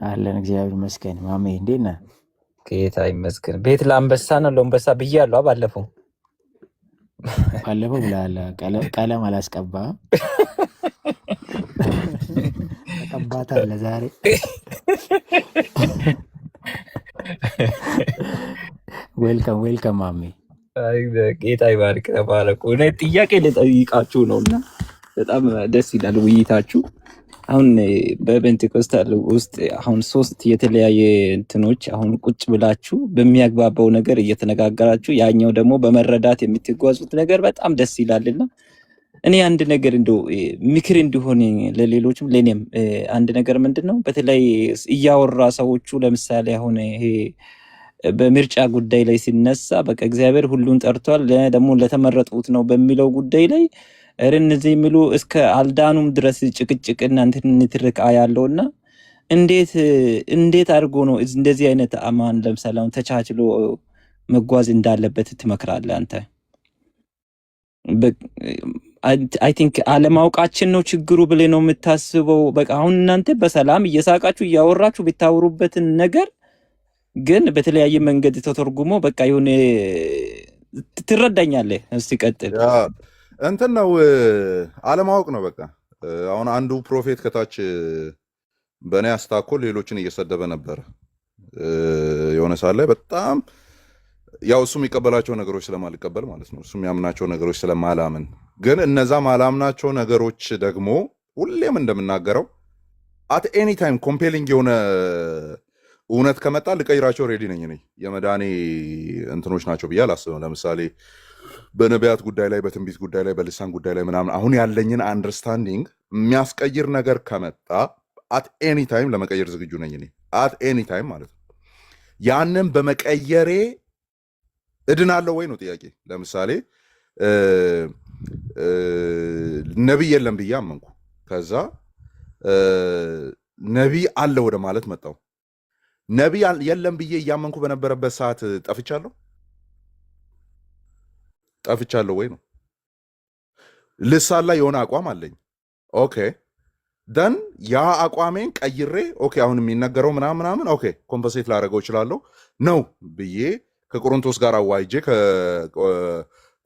አለን እግዚአብሔር ይመስገን። ማሜ እንዴት ነህ? ጌታ ይመስገን። ቤት ለአንበሳ ነው ለአንበሳ ብያለሁ። ባለፈው ብለሃል። ቀለም አላስቀባህም። ተቀባታለህ ዛሬ። ዌልከም ማሜ። ጌታ ይባርክ። ተባረኩ። እኔ ጥያቄ ልጠይቃችሁ ነው እና በጣም ደስ ይላል ውይይታችሁ። አሁን በፔንቴኮስታል ውስጥ አሁን 3 የተለያየ እንትኖች አሁን ቁጭ ብላችሁ በሚያግባባው ነገር እየተነጋገራችሁ ያኛው ደግሞ በመረዳት የምትጓዙት ነገር በጣም ደስ ይላልና እኔ አንድ ነገር እንደው ምክር እንዲሆን ለሌሎችም ለኔም አንድ ነገር ምንድነው በተለይ እያወራ ሰዎቹ ለምሳሌ አሁን ይሄ በምርጫ ጉዳይ ላይ ሲነሳ በቃ እግዚአብሔር ሁሉን ጠርቷል ደግሞ ለተመረጡት ነው በሚለው ጉዳይ ላይ እነዚህ የሚሉ እስከ አልዳኑም ድረስ ጭቅጭቅና እንትን ንትርክ ያለውና እንዴት አድርጎ ነው እንደዚህ አይነት አማን ለምሳሌ አሁን ተቻችሎ መጓዝ እንዳለበት ትመክራለህ አንተ? አይ ቲንክ አለማውቃችን ነው ችግሩ ብለህ ነው የምታስበው? በቃ አሁን እናንተ በሰላም እየሳቃችሁ እያወራችሁ ቢታወሩበትን ነገር ግን በተለያየ መንገድ ተተርጉሞ በቃ ይሁን ትረዳኛለህ። እስቲ ቀጥል። እንትን ነው አለማወቅ ነው በቃ። አሁን አንዱ ፕሮፌት ከታች በእኔ አስታኮ ሌሎችን እየሰደበ ነበር የሆነ ሰዓት ላይ በጣም ያው እሱ የሚቀበላቸው ነገሮች ስለማልቀበል ማለት ነው፣ እሱ የሚያምናቸው ነገሮች ስለማላምን። ግን እነዛ ማላምናቸው ነገሮች ደግሞ ሁሌም እንደምናገረው አት ኤኒ ታይም ኮምፔሊንግ የሆነ እውነት ከመጣ ልቀይራቸው ሬዲ ነኝ። እኔ የመዳኔ እንትኖች ናቸው ብዬ አላስብም። ለምሳሌ በነቢያት ጉዳይ ላይ፣ በትንቢት ጉዳይ ላይ፣ በልሳን ጉዳይ ላይ ምናምን አሁን ያለኝን አንደርስታንዲንግ የሚያስቀይር ነገር ከመጣ አት ኤኒ ታይም ለመቀየር ዝግጁ ነኝ እኔ አት ኤኒ ታይም ማለት ነው። ያንን በመቀየሬ እድናለሁ ወይ ነው ጥያቄ። ለምሳሌ ነቢይ የለም ብዬ አመንኩ። ከዛ ነቢይ አለ ወደ ማለት መጣው። ነቢይ የለም ብዬ እያመንኩ በነበረበት ሰዓት ጠፍቻለሁ ወይ ነው። ልሳን ላይ የሆነ አቋም አለኝ። ኦኬ ደን ያ አቋሜን ቀይሬ ኦኬ አሁን የሚነገረው ምናምን ኦኬ ኮምፐንሴት ላደረገው እችላለሁ ነው ብዬ ከቆሮንቶስ ጋር አዋይጄ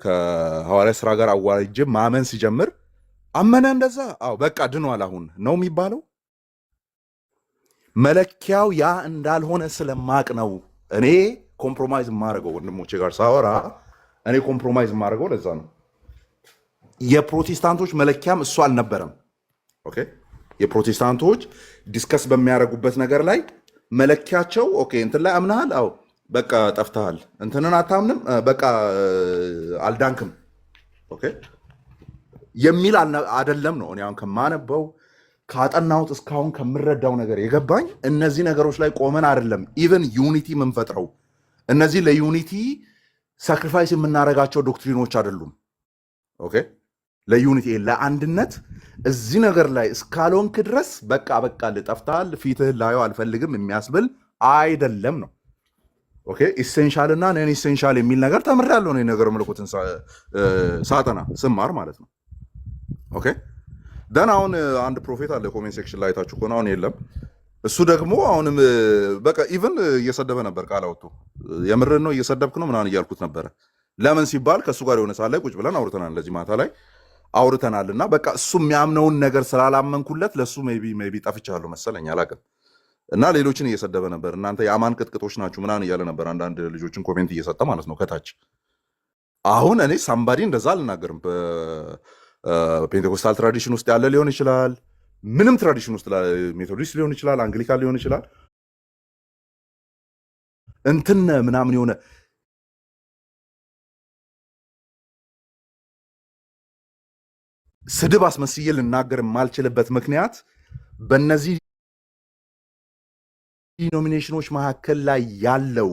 ከሐዋርያ ስራ ጋር አዋይጄ ማመን ሲጀምር አመነ እንደዛ። አዎ በቃ ድኗል አሁን ነው የሚባለው። መለኪያው ያ እንዳልሆነ ስለማቅ ነው እኔ ኮምፕሮማይዝ የማደርገው። ወንድሞቼ ጋር ሳወራ እኔ ኮምፕሮማይዝ የማደርገው ለዛ ነው። የፕሮቴስታንቶች መለኪያም እሱ አልነበረም። ኦኬ የፕሮቴስታንቶች ዲስከስ በሚያደርጉበት ነገር ላይ መለኪያቸው ኦኬ እንትን ላይ አምናሃል፣ አዎ በቃ ጠፍተሃል፣ እንትንን አታምንም፣ በቃ አልዳንክም ኦኬ የሚል አይደለም ነው። እኔ አሁን ከማነበው ካጠናሁት እስካሁን ከምረዳው ነገር የገባኝ እነዚህ ነገሮች ላይ ቆመን አይደለም ኢቨን ዩኒቲ የምንፈጥረው። እነዚህ ለዩኒቲ ሳክሪፋይስ የምናደርጋቸው ዶክትሪኖች አይደሉም። ኦኬ ለዩኒቲ ለአንድነት እዚህ ነገር ላይ እስካልሆንክ ድረስ በቃ ልጠፍታል፣ ፊትህን ላየው አልፈልግም የሚያስብል አይደለም ነው። ኦኬ ኢሴንሻል እና ነን ኢሴንሻል የሚል ነገር ተምሬያለሁ ነው ነገር ምልኩትን ሳጠና ስማር ማለት ነው። ኦኬ ደን አሁን አንድ ፕሮፌት አለ ኮሜንት ሴክሽን ላይ ታችሁ ከሆነ አሁን የለም። እሱ ደግሞ አሁንም በቃ ኢቭን እየሰደበ ነበር። ቃል አውጥቶ የምርን ነው እየሰደብክ ነው ምናምን እያልኩት ነበረ። ለምን ሲባል ከእሱ ጋር የሆነ ሰዓት ላይ ቁጭ ብለን አውርተናል፣ ለዚህ ማታ ላይ አውርተናል። እና በቃ እሱ የሚያምነውን ነገር ስላላመንኩለት ለእሱ ሜቢ ጠፍቻለሁ መሰለኝ አላውቅም። እና ሌሎችን እየሰደበ ነበር። እናንተ የአማን ቅጥቅጦች ናችሁ ምናምን እያለ ነበር። አንዳንድ ልጆችን ኮሜንት እየሰጠ ማለት ነው ከታች። አሁን እኔ ሳምባዲ እንደዛ አልናገርም። ፔንቴኮስታል ትራዲሽን ውስጥ ያለ ሊሆን ይችላል፣ ምንም ትራዲሽን ውስጥ ሜቶዲስት ሊሆን ይችላል፣ አንግሊካን ሊሆን ይችላል፣ እንትን ምናምን የሆነ ስድብ አስመስዬ ልናገር የማልችልበት ምክንያት በእነዚህ ዲኖሚኔሽኖች መካከል ላይ ያለው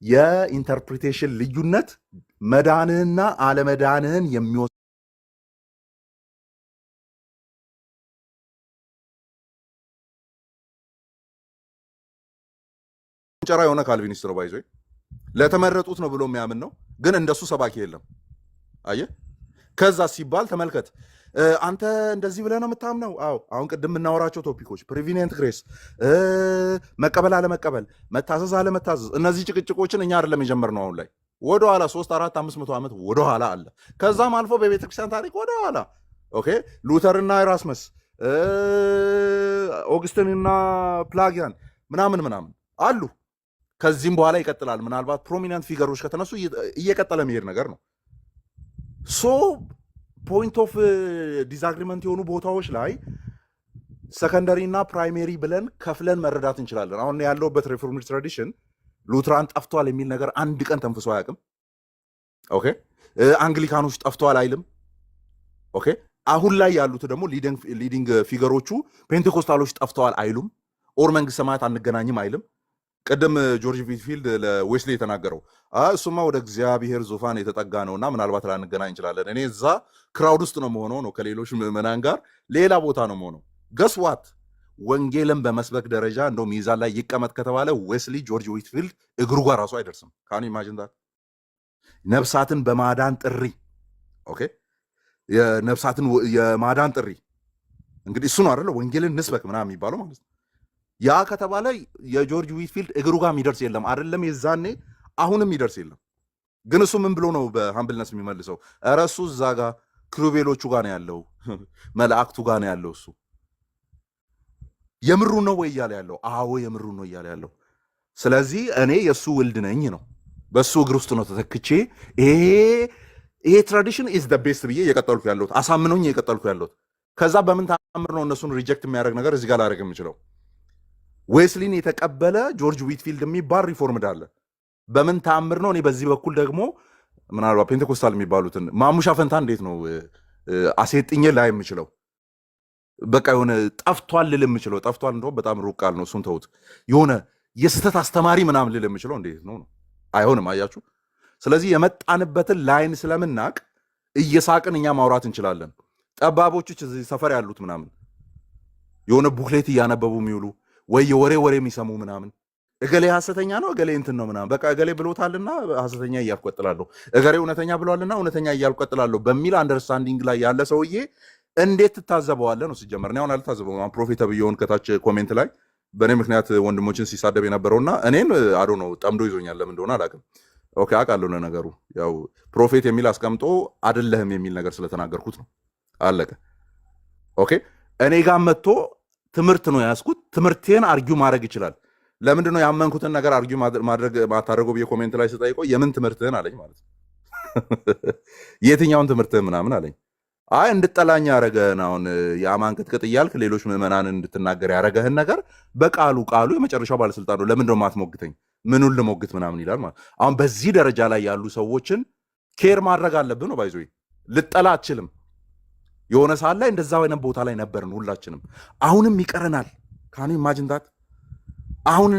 የኢንተርፕሪቴሽን ልዩነት መዳንህና አለመዳንህን የሚወስድ ጨራ የሆነ ካልቪኒስት ነው ባይዞ ለተመረጡት ነው ብሎ የሚያምን ነው። ግን እንደሱ ሰባኪ የለም። አየህ ከዛ ሲባል ተመልከት አንተ እንደዚህ ብለህ ነው የምታምነው? አዎ። አሁን ቅድም የምናወራቸው ቶፒኮች ፕሪቪኒየንት ግሬስ፣ መቀበል አለመቀበል፣ መታዘዝ አለመታዘዝ፣ እነዚህ ጭቅጭቆችን እኛ አይደለም የጀመርነው። አሁን ላይ ወደኋላ 3 4 500 ዓመት ወደኋላ አለ። ከዛም አልፎ በቤተክርስቲያን ታሪክ ወደኋላ ኦኬ፣ ሉተርና ኤራስመስ፣ ኦግስቲንና ፕላጊያን ምናምን ምናምን አሉ። ከዚህም በኋላ ይቀጥላል። ምናልባት ፕሮሚነንት ፊገሮች ከተነሱ እየቀጠለ መሄድ ነገር ነው። ሶ ፖይንት ኦፍ ዲስአግሪመንት የሆኑ ቦታዎች ላይ ሰከንደሪ እና ፕራይሜሪ ብለን ከፍለን መረዳት እንችላለን። አሁን ያለውበት ሪፎርምድ ትራዲሽን ሉትራን ጠፍቷል የሚል ነገር አንድ ቀን ተንፍሶ አያውቅም። ኦኬ፣ አንግሊካኖች ጠፍቷል አይልም። ኦኬ፣ አሁን ላይ ያሉት ደግሞ ሊዲንግ ፊገሮቹ ፔንቴኮስታሎች ጠፍተዋል አይሉም። ኦር መንግስት ሰማያት አንገናኝም አይልም። ቅድም ጆርጅ ዊትፊልድ ለዌስሊ የተናገረው እሱማ ወደ እግዚአብሔር ዙፋን የተጠጋ ነውና ምናልባት ላንገናኝ እንችላለን፣ እኔ እዛ ክራውድ ውስጥ ነው መሆነው ነው ከሌሎች ምዕመናን ጋር ሌላ ቦታ ነው መሆነው። ገስዋት ወንጌልን በመስበክ ደረጃ እንደው ሚዛን ላይ ይቀመጥ ከተባለ ዌስሊ ጆርጅ ዊትፊልድ እግሩ ጋር ራሱ አይደርስም። ካኑ ኢማጂን ዳት ነፍሳትን በማዳን ጥሪ ኦኬ፣ የነፍሳትን የማዳን ጥሪ እንግዲህ እሱ ነው አይደለ ወንጌልን ንስበክ ምናምን የሚባለው ማለት ነው። ያ ከተባለ የጆርጅ ዊትፊልድ እግሩ ጋር የሚደርስ የለም አይደለም፣ የዛኔ አሁንም የሚደርስ የለም። ግን እሱ ምን ብሎ ነው በሃምብልነስ የሚመልሰው? ኧረ እሱ እዛ ጋር ክሩቤሎቹ ጋር ነው ያለው፣ መላእክቱ ጋር ነው ያለው። እሱ የምሩ ነው ወይ እያለ ያለው? አዎ የምሩ ነው እያለ ያለው። ስለዚህ እኔ የእሱ ውልድ ነኝ ነው፣ በእሱ እግር ውስጥ ነው ተተክቼ ይሄ ትራዲሽን ኢዝ ደ ቤስት ብዬ እየቀጠልኩ ያለሁት፣ አሳምኖኝ እየቀጠልኩ ያለሁት። ከዛ በምን ታምር ነው እነሱን ሪጀክት የሚያደርግ ነገር እዚህ ጋር ላደርግ የምችለው? ዌስሊን የተቀበለ ጆርጅ ዊትፊልድ የሚባል ሪፎርምድ አለ። በምን ታምር ነው እኔ በዚህ በኩል ደግሞ ምናልባት ፔንቴኮስታል የሚባሉትን ማሙሻ ፈንታ እንዴት ነው አሴጥኜ ላይ የምችለው? በቃ የሆነ ጠፍቷል ልል የምችለው? ጠፍቷል እንደውም በጣም ሩቅ ቃል ነው፣ እሱን ተውት። የሆነ የስህተት አስተማሪ ምናምን ልል የምችለው እንዴት ነው? አይሆንም። አያችሁ። ስለዚህ የመጣንበትን ላይን ስለምናቅ እየሳቅን እኛ ማውራት እንችላለን። ጠባቦች እዚህ ሰፈር ያሉት ምናምን የሆነ ቡክሌት እያነበቡ የሚውሉ ወይ የወሬ የሚሰሙ ምናምን እገሌ ሐሰተኛ ነው እገሌ እንትን ነው ምናምን በቃ እገሌ ብሎታልና ሐሰተኛ እያልኩ ቀጥላለሁ፣ እገሌ እውነተኛ ብሏልና እውነተኛ እያልኩ ቀጥላለሁ በሚል አንደርስታንዲንግ ላይ ያለ ሰውዬ እንዴት ትታዘበዋለህ ነው ሲጀመር። እኔ አሁን አልታዘበውም። ፕሮፌት ብየውን ከታች ኮሜንት ላይ በእኔ ምክንያት ወንድሞችን ሲሳደብ የነበረውና እኔን አዶ ነው ጠምዶ ይዞኛል። ለምን እንደሆነ አላውቅም። ኦኬ አውቃለሁ ለነገሩ፣ ያው ፕሮፌት የሚል አስቀምጦ አይደለህም የሚል ነገር ስለተናገርኩት ነው። አለቀ። ኦኬ እኔ ጋር መጥቶ ትምህርት ነው ያስኩት፣ ትምህርቴን አርጊው ማድረግ ይችላል። ለምንድን ነው ያመንኩትን ነገር አርጊው ማድረግ ማታደርገው ብዬ ኮሜንት ላይ ስጠይቀው የምን ትምህርትህን አለኝ ማለት ነው። የትኛውን ትምህርትህን ምናምን አለኝ። አይ እንድጠላኝ ያረገህን አሁን የአማን ቅጥቅጥ እያልክ ሌሎች ምዕመናንን እንድትናገር ያረገህን ነገር በቃሉ የመጨረሻው ባለስልጣን ነው። ለምንድን ነው የማትሞግተኝ? ምኑን ልሞግት ምናምን ይላል ማለት። አሁን በዚህ ደረጃ ላይ ያሉ ሰዎችን ኬር ማድረግ አለብህ ነው። ባይዞ ልጠላ አትችልም። የሆነ ሰዓት ላይ እንደዛ አይነት ቦታ ላይ ነበርን ሁላችንም። አሁንም ይቀረናል። ካኑ ኢማጂን ዳት። አሁን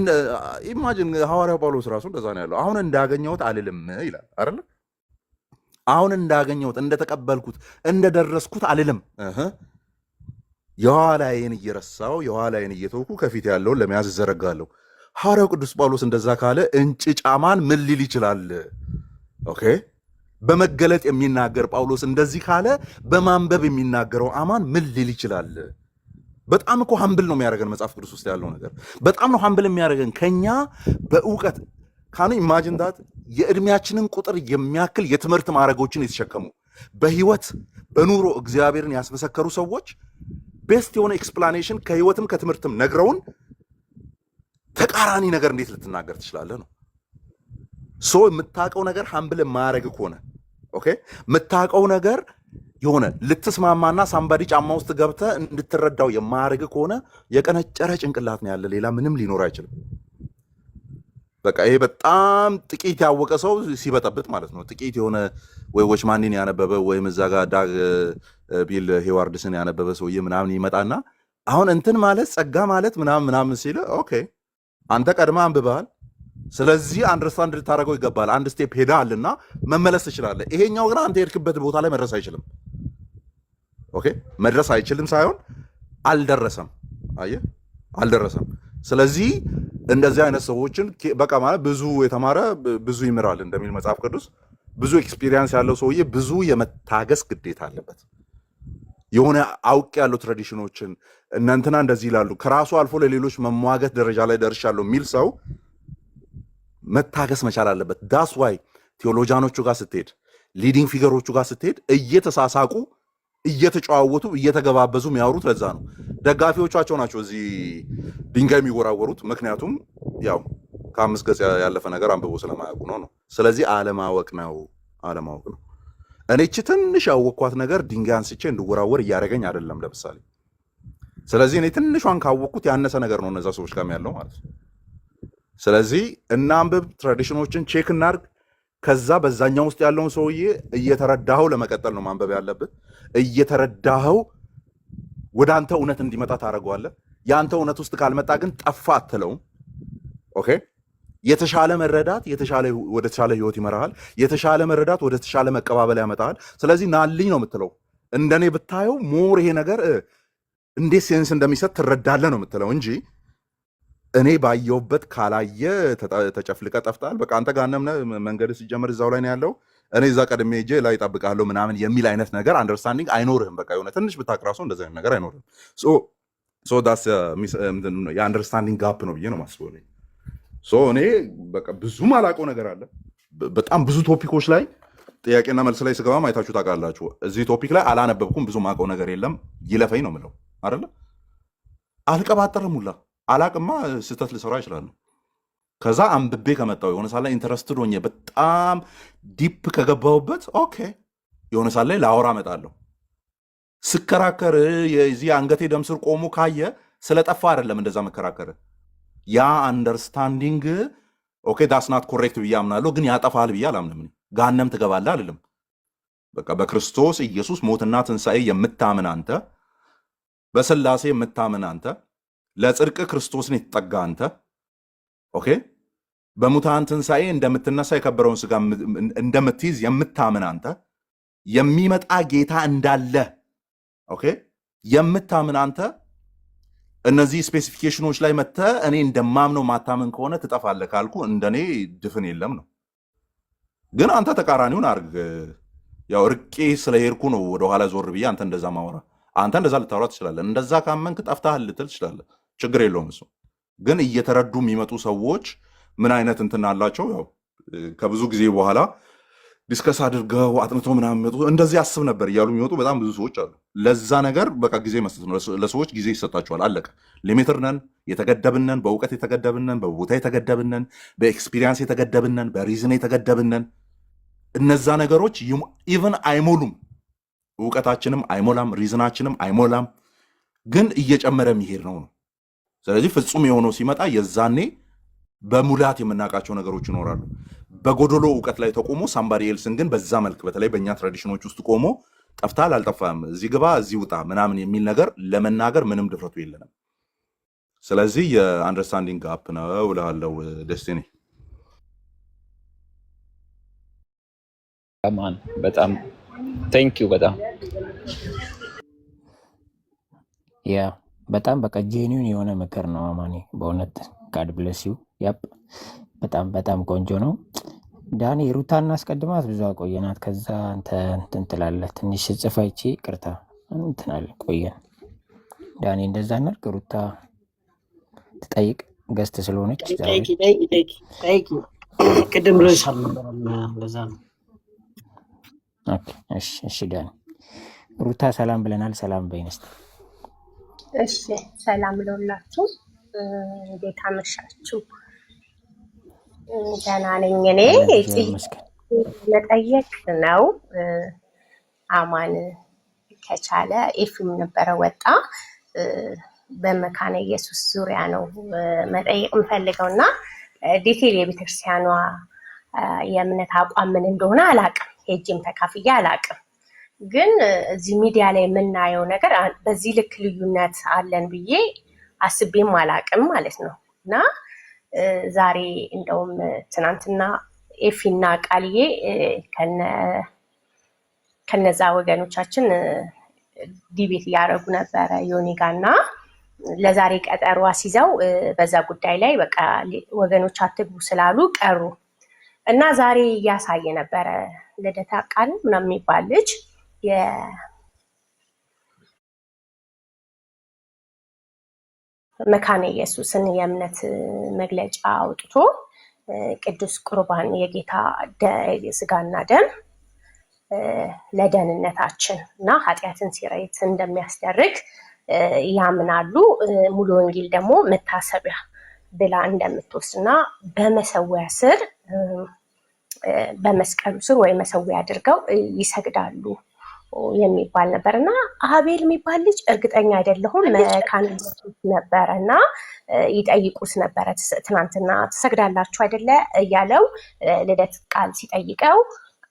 ኢማጂን ሐዋርያው ጳውሎስ ራሱ እንደዛ ነው ያለው። አሁን እንዳገኘሁት አልልም ይላል አይደል? አሁን እንዳገኘሁት እንደተቀበልኩት እንደደረስኩት አልልም። የኋላዬን እየረሳው የኋላዬን እየተውኩ ከፊት ያለውን ለመያዝ እዘረጋለሁ። ሐዋርያው ቅዱስ ጳውሎስ እንደዛ ካለ እንጭጫማን ምን ሊል ይችላል? ኦኬ በመገለጥ የሚናገር ጳውሎስ እንደዚህ ካለ በማንበብ የሚናገረው አማን ምን ሊል ይችላል? በጣም እኮ ሀምብል ነው የሚያደርገን መጽሐፍ ቅዱስ ውስጥ ያለው ነገር በጣም ነው ሀምብል የሚያደርገን። ከኛ በእውቀት ካኑ ኢማጂን ዳት የእድሜያችንን ቁጥር የሚያክል የትምህርት ማዕረጎችን የተሸከሙ በህይወት በኑሮ እግዚአብሔርን ያስመሰከሩ ሰዎች ቤስት የሆነ ኤክስፕላኔሽን ከህይወትም ከትምህርትም ነግረውን ተቃራኒ ነገር እንዴት ልትናገር ትችላለህ ነው። ሶ የምታውቀው ነገር ሀምብል የማያደርግ ከሆነ ኦኬ የምታውቀው ነገር የሆነ ልትስማማና ሳምባዲ ጫማ ውስጥ ገብተህ እንድትረዳው የማያደርግ ከሆነ የቀነጨረ ጭንቅላት ነው ያለ፣ ሌላ ምንም ሊኖር አይችልም። በቃ ይሄ በጣም ጥቂት ያወቀ ሰው ሲበጠብጥ ማለት ነው። ጥቂት የሆነ ወይ ዎችማንን ያነበበ ወይም እዛ ጋር ዳግ ቢል ሄዋርድስን ያነበበ ሰውዬ ምናምን ይመጣና አሁን እንትን ማለት ጸጋ ማለት ምናምን ሲል ኦኬ አንተ ቀድማ አንብበሃል፣ ስለዚህ አንደርስታንድ ልታደርገው ይገባል። አንድ ስቴፕ ሄደሃልና መመለስ ትችላለህ። ይሄኛው ግን አንተ የሄድክበት ቦታ ላይ መድረስ አይችልም። ኦኬ መድረስ አይችልም ሳይሆን አልደረሰም። አየህ አልደረሰም። ስለዚህ እንደዚህ አይነት ሰዎችን በቃ ማለት ብዙ የተማረ ብዙ ይምራል እንደሚል መጽሐፍ ቅዱስ ብዙ ኤክስፒሪየንስ ያለው ሰውዬ ብዙ የመታገስ ግዴታ አለበት። የሆነ አውቅ ያለው ትራዲሽኖችን እናንተና እንደዚህ ይላሉ ከራሱ አልፎ ለሌሎች መሟገት ደረጃ ላይ ደርሻለሁ የሚል ሰው መታገስ መቻል አለበት። ዳስ ዋይ ቴዎሎጂያኖቹ ጋር ስትሄድ ሊዲንግ ፊገሮቹ ጋር ስትሄድ እየተሳሳቁ እየተጨዋወቱ እየተገባበዙ የሚያወሩት ለዛ ነው። ደጋፊዎቻቸው ናቸው እዚህ ድንጋይ የሚወራወሩት። ምክንያቱም ያው ከ5 ገጽ ያለፈ ነገር አንብቦ ስለማያውቁ ነው። ስለዚህ አለማወቅ ነው። እኔ እቺ ትንሽ ያወቅኳት ነገር ድንጋይ አንስቼ እንድወራወር እያደረገኝ አይደለም ለምሳሌ። ስለዚህ እኔ ትንሿን ካወቅኩት ያነሰ ነገር ነው እነዛ ሰዎች ጋር ያለው ማለት ነው። ስለዚህ እናንብብ፣ ትራዲሽኖችን ቼክ እናርግ። ከዛ በዛኛው ውስጥ ያለውን ሰውዬ እየተረዳኸው ለመቀጠል ነው ማንበብ ያለብህ። እየተረዳኸው ወደ አንተ እውነት እንዲመጣ ታደርገዋለህ። የአንተ እውነት ውስጥ ካልመጣ ግን ጠፋ አትለውም። ኦኬ። የተሻለ መረዳት ወደ ተሻለ ህይወት ይመራሃል። የተሻለ መረዳት ወደ ተሻለ መቀባበል ያመጣሃል። ስለዚህ ናልኝ ነው የምትለው። እንደኔ ብታየው ሞር ይሄ ነገር እንዴት ሴንስ እንደሚሰጥ ትረዳለህ ነው የምትለው እንጂ እኔ ባየውበት ካላየ ተጨፍልቀ ጠፍታል። በቃ አንተ ጋነም መንገድ ሲጀምር እዛው ላይ ነው ያለው። እኔ እዛ ቀድሜ ሄጄ ላይ እጠብቅሃለሁ ምናምን የሚል አይነት ነገር አንደርስታንዲንግ አይኖርህም። በቃ የሆነ ትንሽ ብታቅራሱ እንደዚህ አይነት ነገር አይኖርህም። ሶ ዳስ የአንደርስታንዲንግ ጋፕ ነው ብዬ ነው ማስበው። እኔ በቃ ብዙ ማላውቀው ነገር አለ። በጣም ብዙ ቶፒኮች ላይ ጥያቄና መልስ ላይ ስገባ አይታችሁ ታውቃላችሁ። እዚህ ቶፒክ ላይ አላነበብኩም፣ ብዙ ማውቀው ነገር የለም። ይለፈኝ ነው የምለው አይደለ? አልቀባጠርም ሁላ አላቅማ፣ ስህተት ልሰራ ይችላለሁ። ከዛ አንብቤ ከመጣው የሆነ ሳላ ኢንተረስትድ ሆኜ በጣም ዲፕ ከገባሁበት ኦኬ የሆነ ሳላ ላይ ላወራ እመጣለሁ። ስከራከር የዚህ አንገቴ ደም ስር ቆሙ ካየ ስለጠፋ አይደለም እንደዛ መከራከር። ያ አንደርስታንዲንግ ኦኬ ዳስ ናት ኮሬክት ብዬ አምናለሁ፣ ግን ያጠፋል ብዬ አላምንም። ገሃነም ትገባለህ አልልም። በቃ በክርስቶስ ኢየሱስ ሞትና ትንሣኤ የምታምን አንተ፣ በስላሴ የምታምን አንተ፣ ለጽድቅ ክርስቶስን የተጠጋ አንተ፣ ኦኬ በሙታን ትንሣኤ እንደምትነሳ የከበረውን ስጋ እንደምትይዝ የምታምን አንተ፣ የሚመጣ ጌታ እንዳለ ኦኬ የምታምን አንተ፣ እነዚህ ስፔሲፊኬሽኖች ላይ መጥተህ እኔ እንደማምነው ማታምን ከሆነ ትጠፋለህ ካልኩ እንደኔ ድፍን የለም ነው። ግን አንተ ተቃራኒውን አርግ። ያው ርቄ ስለሄድኩ ነው ወደኋላ ዞር ብዬ አንተ እንደዛ ማወራ። አንተ እንደዛ ልታወራ ትችላለህ። እንደዛ ካመንክ ጠፍተሃል ልትል ትችላለህ። ችግር የለውም እሱ። ግን እየተረዱ የሚመጡ ሰዎች ምን አይነት እንትን አላቸው? ያው ከብዙ ጊዜ በኋላ ዲስከስ አድርገው አጥንተው ምናምን የሚመጡ እንደዚህ አስብ ነበር እያሉ የሚመጡ በጣም ብዙ ሰዎች አሉ። ለዛ ነገር በቃ ጊዜ መስጠት ነው። ለሰዎች ጊዜ ይሰጣቸዋል። አለቀ። ሊሚትር ነን፣ የተገደብነን፣ በእውቀት የተገደብነን፣ በቦታ የተገደብነን፣ በኤክስፒሪየንስ የተገደብነን፣ በሪዝን የተገደብነን። እነዛ ነገሮች ኢቨን አይሞሉም። እውቀታችንም አይሞላም፣ ሪዝናችንም አይሞላም። ግን እየጨመረ የሚሄድ ነው። ስለዚህ ፍጹም የሆነው ሲመጣ የዛኔ በሙላት የምናውቃቸው ነገሮች ይኖራሉ። በጎዶሎ እውቀት ላይ ተቆሞ ሳምባዲ ኤልስን ግን በዛ መልክ በተለይ በእኛ ትራዲሽኖች ውስጥ ቆሞ ጠፍታል አልጠፋም፣ እዚህ ግባ እዚህ ውጣ ምናምን የሚል ነገር ለመናገር ምንም ድፍረቱ የለንም። ስለዚህ የአንደርስታንዲንግ ጋፕ ነው እልሃለሁ። ደስቲኒ በጣም ቴንኪው። በጣም ያ በጣም በቃ ጄኒውን የሆነ ምክር ነው አማኒ። በእውነት ጋድ ብለስ ዩ። ያፕ በጣም በጣም ቆንጆ ነው። ዳኒ ሩታ እናስቀድማት፣ ብዙ አቆየናት። ከዛ እንትን ትላለህ ትንሽ ጽፋይቺ ቅርታ እንትን አለ ቆየን። ዳኒ እንደዛ እናድርግ። ሩታ ትጠይቅ ገስት ስለሆነች ጠይቂ። ቅድም ርዕስ አልነበረም ለዛ ነው። እሺ ዳኒ ሩታ ሰላም ብለናል። ሰላም በይነስት። እሺ ሰላም ለሁላችሁ። እንዴት አመሻችሁ? ደህና ነኝ እኔ። መጠየቅ ነው አማን ከቻለ ኤፍም ነበረ ወጣ በመካነ ኢየሱስ ዙሪያ ነው መጠየቅ የምፈልገው እና ዲቴል የቤተክርስቲያኗ የእምነት አቋም ምን እንደሆነ አላቅም፣ ሄጅም ተካፍያ አላቅም። ግን እዚህ ሚዲያ ላይ የምናየው ነገር በዚህ ልክ ልዩነት አለን ብዬ አስቤም አላቅም ማለት ነው እና ዛሬ እንደውም ትናንትና ኤፊና ቃልዬ ከነዛ ወገኖቻችን ዲቤት እያደረጉ ነበረ ዮኒ ጋር እና ለዛሬ ቀጠሮ አስይዘው በዛ ጉዳይ ላይ በቃ ወገኖች አትግቡ ስላሉ ቀሩ እና ዛሬ እያሳየ ነበረ ልደታ ቃል ምናምን የሚባል ልጅ መካነ ኢየሱስን የእምነት መግለጫ አውጥቶ ቅዱስ ቁርባን የጌታ ስጋና ደም ለደህንነታችን እና ኃጢአትን ሲረይት እንደሚያስደርግ ያምናሉ። ሙሉ ወንጌል ደግሞ መታሰቢያ ብላ እንደምትወስድ እና በመሰዊያ ስር በመስቀሉ ስር ወይ መሰዊያ አድርገው ይሰግዳሉ የሚባል ነበር እና አቤል የሚባል ልጅ እርግጠኛ አይደለሁም መካነ ኢየሱስ ነበረ እና ይጠይቁት ነበረ። ትናንትና ትሰግዳላችሁ አይደለ እያለው ልደት ቃል ሲጠይቀው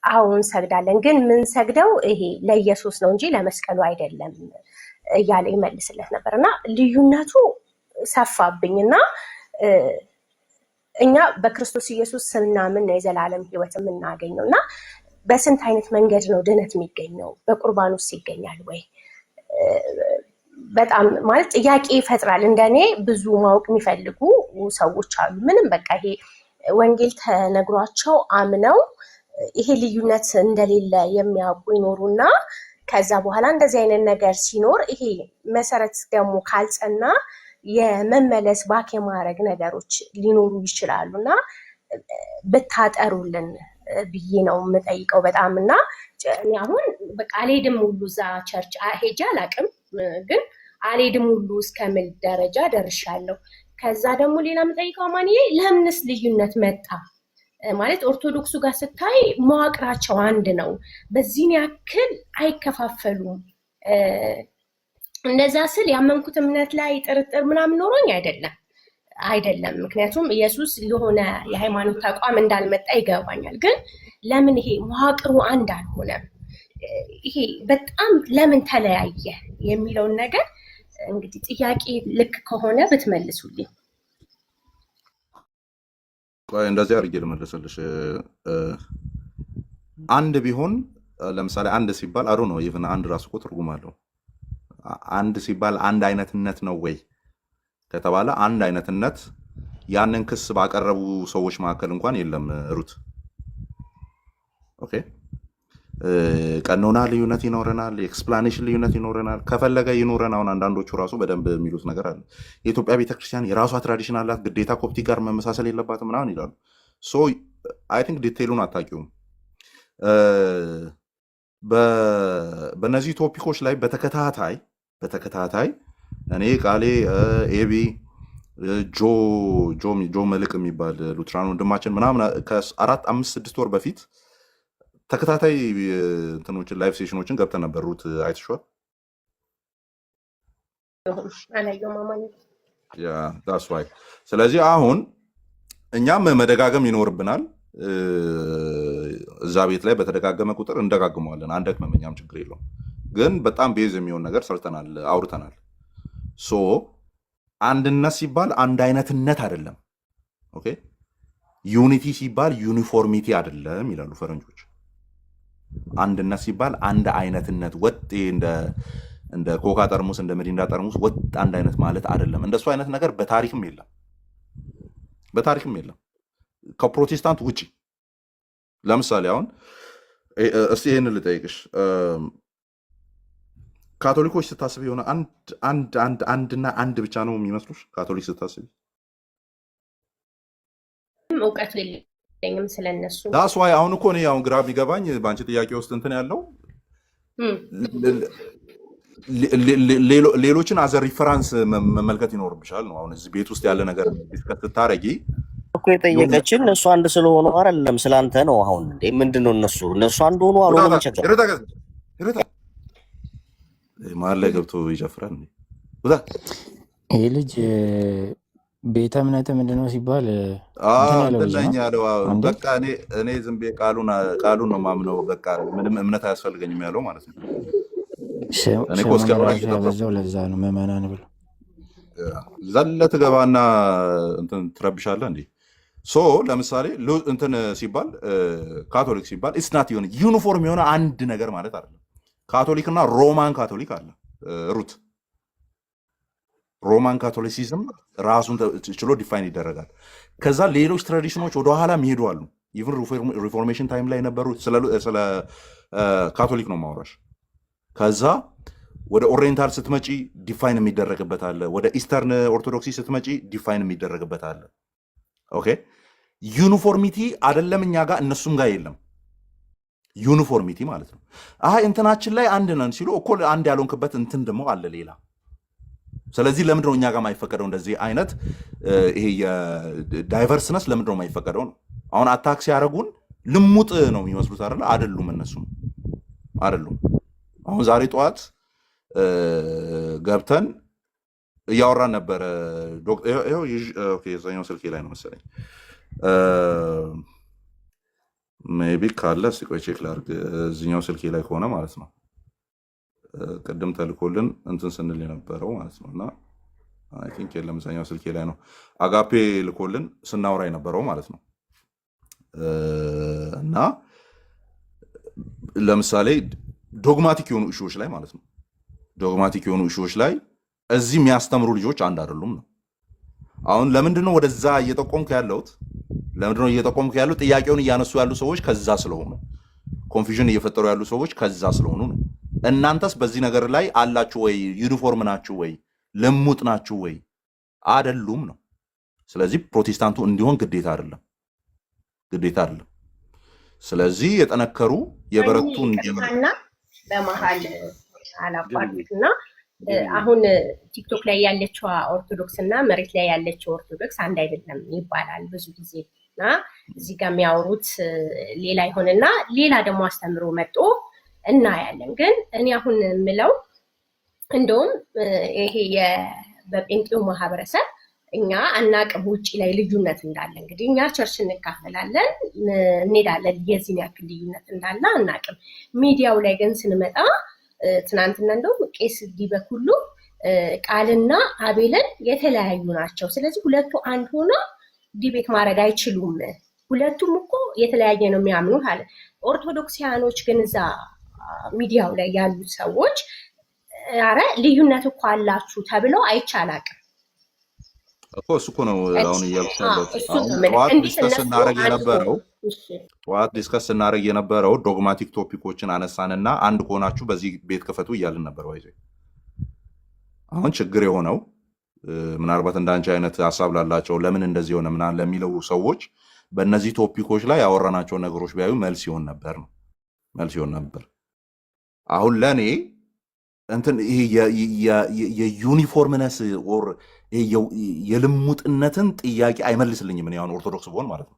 አሁን ሰግዳለን፣ ግን ምን ሰግደው ይሄ ለኢየሱስ ነው እንጂ ለመስቀሉ አይደለም እያለ ይመልስለት ነበር እና ልዩነቱ ሰፋብኝና እኛ በክርስቶስ ኢየሱስ ስናምን ነው የዘላለም ሕይወት የምናገኘው እና በስንት አይነት መንገድ ነው ድነት የሚገኘው? በቁርባን ውስጥ ይገኛል ወይ? በጣም ማለት ጥያቄ ይፈጥራል። እንደኔ ብዙ ማወቅ የሚፈልጉ ሰዎች አሉ። ምንም በቃ ይሄ ወንጌል ተነግሯቸው አምነው ይሄ ልዩነት እንደሌለ የሚያውቁ ይኖሩና ከዛ በኋላ እንደዚህ አይነት ነገር ሲኖር ይሄ መሰረት ደግሞ ካልጸና የመመለስ ባክ የማድረግ ነገሮች ሊኖሩ ይችላሉ እና ብታጠሩልን ብዬ ነው የምጠይቀው በጣም እና እኔ አሁን በቃ አልሄድም ሁሉ እዛ ቸርች ሄጄ አላውቅም፣ ግን አልሄድም ሁሉ እስከምል ደረጃ ደርሻለሁ። ከዛ ደግሞ ሌላ የምጠይቀው ማንዬ ለምንስ ልዩነት መጣ? ማለት ኦርቶዶክሱ ጋር ስታይ መዋቅራቸው አንድ ነው፣ በዚህን ያክል አይከፋፈሉም። እንደዛ ስል ያመንኩት እምነት ላይ ጥርጥር ምናምን ኖሮኝ አይደለም። ምክንያቱም ኢየሱስ ለሆነ የሃይማኖት ተቋም እንዳልመጣ ይገባኛል። ግን ለምን ይሄ መዋቅሩ አንድ አልሆነም? ይሄ በጣም ለምን ተለያየ የሚለውን ነገር እንግዲህ ጥያቄ ልክ ከሆነ ብትመልሱልኝ። እንደዚህ አድርጌ ልመልስልሽ። አንድ ቢሆን ለምሳሌ አንድ ሲባል አሩ ነው ኢቭን አንድ ራሱ እኮ ትርጉም አለው። አንድ ሲባል አንድ አይነትነት ነው ወይ ከተባለ አንድ አይነትነት ያንን ክስ ባቀረቡ ሰዎች መካከል እንኳን የለም ሩት። ኦኬ ቀኖና ልዩነት ይኖረናል፣ ኤክስፕላኔሽን ልዩነት ይኖረናል፣ ከፈለገ ይኖረን። አሁን አንዳንዶቹ ራሱ በደንብ የሚሉት ነገር አለ። የኢትዮጵያ ቤተክርስቲያን የራሷ ትራዲሽን አላት፣ ግዴታ ኮፕቲክ ጋር መመሳሰል የለባትም ምናምን ይላሉ። ሶ አይ ቲንክ ዲቴይሉን አታውቂውም። በእነዚህ ቶፒኮች ላይ በተከታታይ እኔ ቃሌ ኤቢ ጆ መልቅ የሚባል ሉትራን ወንድማችን ምናምን ከ4 5 6 ወር በፊት ተከታታይ እንትኖችን ላይቭ ሴሽኖችን ገብተን ነበር። ሩት አይተሽዋል? ዳስ ዋይ። ስለዚህ አሁን እኛም መደጋገም ይኖርብናል። እዛ ቤት ላይ በተደጋገመ ቁጥር እንደጋግመዋለን። አንደክመም፣ እኛም ችግር የለውም። ግን በጣም ቤዝ የሚሆን ነገር ሰርተናል፣ አውርተናል። ሶ አንድነት ሲባል አንድ አይነትነት አይደለም። ኦኬ ዩኒቲ ሲባል ዩኒፎርሚቲ አይደለም ይላሉ ፈረንጆች። አንድነት ሲባል አንድ አይነትነት፣ ወጥ እንደ ኮካ ጠርሙስ እንደ መዲንዳ ጠርሙስ ወጥ አንድ አይነት ማለት አይደለም። እንደሱ አይነት ነገር በታሪክም የለም ከፕሮቴስታንት ውጪ። ለምሳሌ አሁን እስቲ ይህንን ልጠይቅሽ፣ ካቶሊኮች ስታስብ የሆነ አንድና አንድ ብቻ ነው የሚመስሉሽ? ካቶሊክ ስታስብ እውቀቱ የለኝም ስለነሱ። ዳስ ዋይ አሁን እኮ እኔ አሁን ግራ ቢገባኝ በአንቺ ጥያቄ ውስጥ እንትን ያለው ሌሎችን አዘ ሪፈራንስ መመልከት ይኖርብሻል ነው። አሁን እዚህ ቤት ውስጥ ያለ ነገር ዲስከስ ስታረጊ እኮ የጠየቀችን እነሱ አንድ ስለሆኑ አይደለም ስላንተ ነው። አሁን እንዴ ምንድነው እነሱ አንድ ሆኑ አልሆኑ ቸገር መሀል ላይ ገብቶ ይጨፍራል። ይህ ልጅ ቤተ እምነት ምንድነው ሲባል ለኛ ያለው በቃ እኔ ዝም ብዬ ቃሉን ነው ማምነው፣ በቃ ምንም እምነት አያስፈልገኝም ያለው ማለት ነው። በዛው ለዛ ነው ምዕመናን ብሎ ዘለ ትገባና እንትን ትረብሻለህ እንዴ። ሶ ለምሳሌ እንትን ሲባል ካቶሊክ ሲባል ኢስናት የሆነ ዩኒፎርም የሆነ አንድ ነገር ማለት አይደለም። ካቶሊክ እና ሮማን ካቶሊክ አለ ሩት። ሮማን ካቶሊሲዝም ራሱን ችሎ ዲፋይን ይደረጋል። ከዛ ሌሎች ትራዲሽኖች ወደኋላ የሚሄዱ አሉ። ኢቭን ሪፎርሜሽን ታይም ላይ የነበሩ ስለ ካቶሊክ ነው ማውራሽ። ከዛ ወደ ኦሪየንታል ስትመጪ ዲፋይን የሚደረግበት አለ። ወደ ኢስተርን ኦርቶዶክሲ ስትመጪ ዲፋይን የሚደረግበት አለ። ኦኬ ዩኒፎርሚቲ አይደለም እኛ ጋር እነሱም ጋር የለም። ዩኒፎርሚቲ ማለት ነው አይ እንትናችን ላይ አንድ ነን ሲሉ እኮ አንድ ያልሆንክበት እንትን ደግሞ አለ ሌላ። ስለዚህ ለምንድነው እኛ ጋር የማይፈቀደው እንደዚህ አይነት ይሄ የዳይቨርስነስ ለምንድነው የማይፈቀደው ነው? አሁን አታክ ሲያደርጉን ልሙጥ ነው የሚመስሉት አይደል? አይደሉም፣ እነሱም አይደሉም። አሁን ዛሬ ጠዋት ገብተን እያወራን ነበረ። ኦኬ የዛኛው ስልኬ ላይ ነው መሰለኝ ሜቢ ካለ እስኪ ቆይ ቼክ ላድርግ። እዚኛው ስልኬ ላይ ከሆነ ማለት ነው ቅድም ተልኮልን እንትን ስንል የነበረው ማለት ነው። እና አይ ቲንክ የለም እዛኛው ስልኬ ላይ ነው አጋፔ ልኮልን ስናወራ የነበረው ማለት ነው። እና ለምሳሌ ዶግማቲክ የሆኑ ኢሹዎች ላይ ማለት ነው ዶግማቲክ የሆኑ ኢሹዎች ላይ እዚህ የሚያስተምሩ ልጆች አንድ አይደሉም ነው። አሁን ለምንድነው ወደዛ እየጠቆምኩ ያለሁት? ለምንድነው እየጠቆምኩ ያለው? ጥያቄውን እያነሱ ያሉ ሰዎች ከዛ ስለሆኑ፣ ኮንፊዥን እየፈጠሩ ያሉ ሰዎች ከዛ ስለሆኑ ነው። እናንተስ በዚህ ነገር ላይ አላችሁ ወይ? ዩኒፎርም ናችሁ ወይ? ልሙጥ ናችሁ ወይ? አይደሉም ነው። ስለዚህ ፕሮቴስታንቱ እንዲሆን ግዴታ አይደለም፣ ግዴታ አይደለም። ስለዚህ የጠነከሩ የበረቱ እንዲሆንና በመሃል አላቋርጥና አሁን ቲክቶክ ላይ ያለችው ኦርቶዶክስ እና መሬት ላይ ያለችው ኦርቶዶክስ አንድ አይደለም ይባላል ብዙ ጊዜ እና እዚህ ጋር የሚያወሩት ሌላ ይሆንና ሌላ ደግሞ አስተምሮ መጥቶ እናያለን። ግን እኔ አሁን የምለው እንደውም ይሄ በጴንጤው ማህበረሰብ እኛ አናቅም ውጭ ላይ ልዩነት እንዳለ። እንግዲህ እኛ ቸርች እንካፈላለን እንሄዳለን፣ የዚህን ያክል ልዩነት እንዳለ አናቅም። ሚዲያው ላይ ግን ስንመጣ ትናንትና እንደውም ቄስ ዲበኩሉ ቃልና አቤልን የተለያዩ ናቸው። ስለዚህ ሁለቱ አንድ ሆኖ ዲቤት ማድረግ አይችሉም። ሁለቱም እኮ የተለያየ ነው የሚያምኑት አለ። ኦርቶዶክሲያኖች ግን እዛ ሚዲያው ላይ ያሉ ሰዎች አረ ልዩነት እኮ አላችሁ ተብለው አይቻላቅም እኮ። እሱ እኮ ነው አሁን እያልኩ ያለሁት። ጠዋት ዲስከስ ስናደርግ የነበረው ዶግማቲክ ቶፒኮችን አነሳንና አንድ ከሆናችሁ በዚህ ቤት ክፈቱ እያልን ነበር። ይዘ አሁን ችግር የሆነው ምናልባት እንዳንቺ አይነት ሀሳብ ላላቸው ለምን እንደዚህ ሆነ ምናምን ለሚለው ሰዎች በእነዚህ ቶፒኮች ላይ ያወራናቸው ነገሮች ቢያዩ መልስ ይሆን ነበር ነው መልስ ይሆን ነበር። አሁን ለእኔ እንትን ይሄ የዩኒፎርምነስ ኦር የልሙጥነትን ጥያቄ አይመልስልኝም። እኔ አሁን ኦርቶዶክስ ብሆን ማለት ነው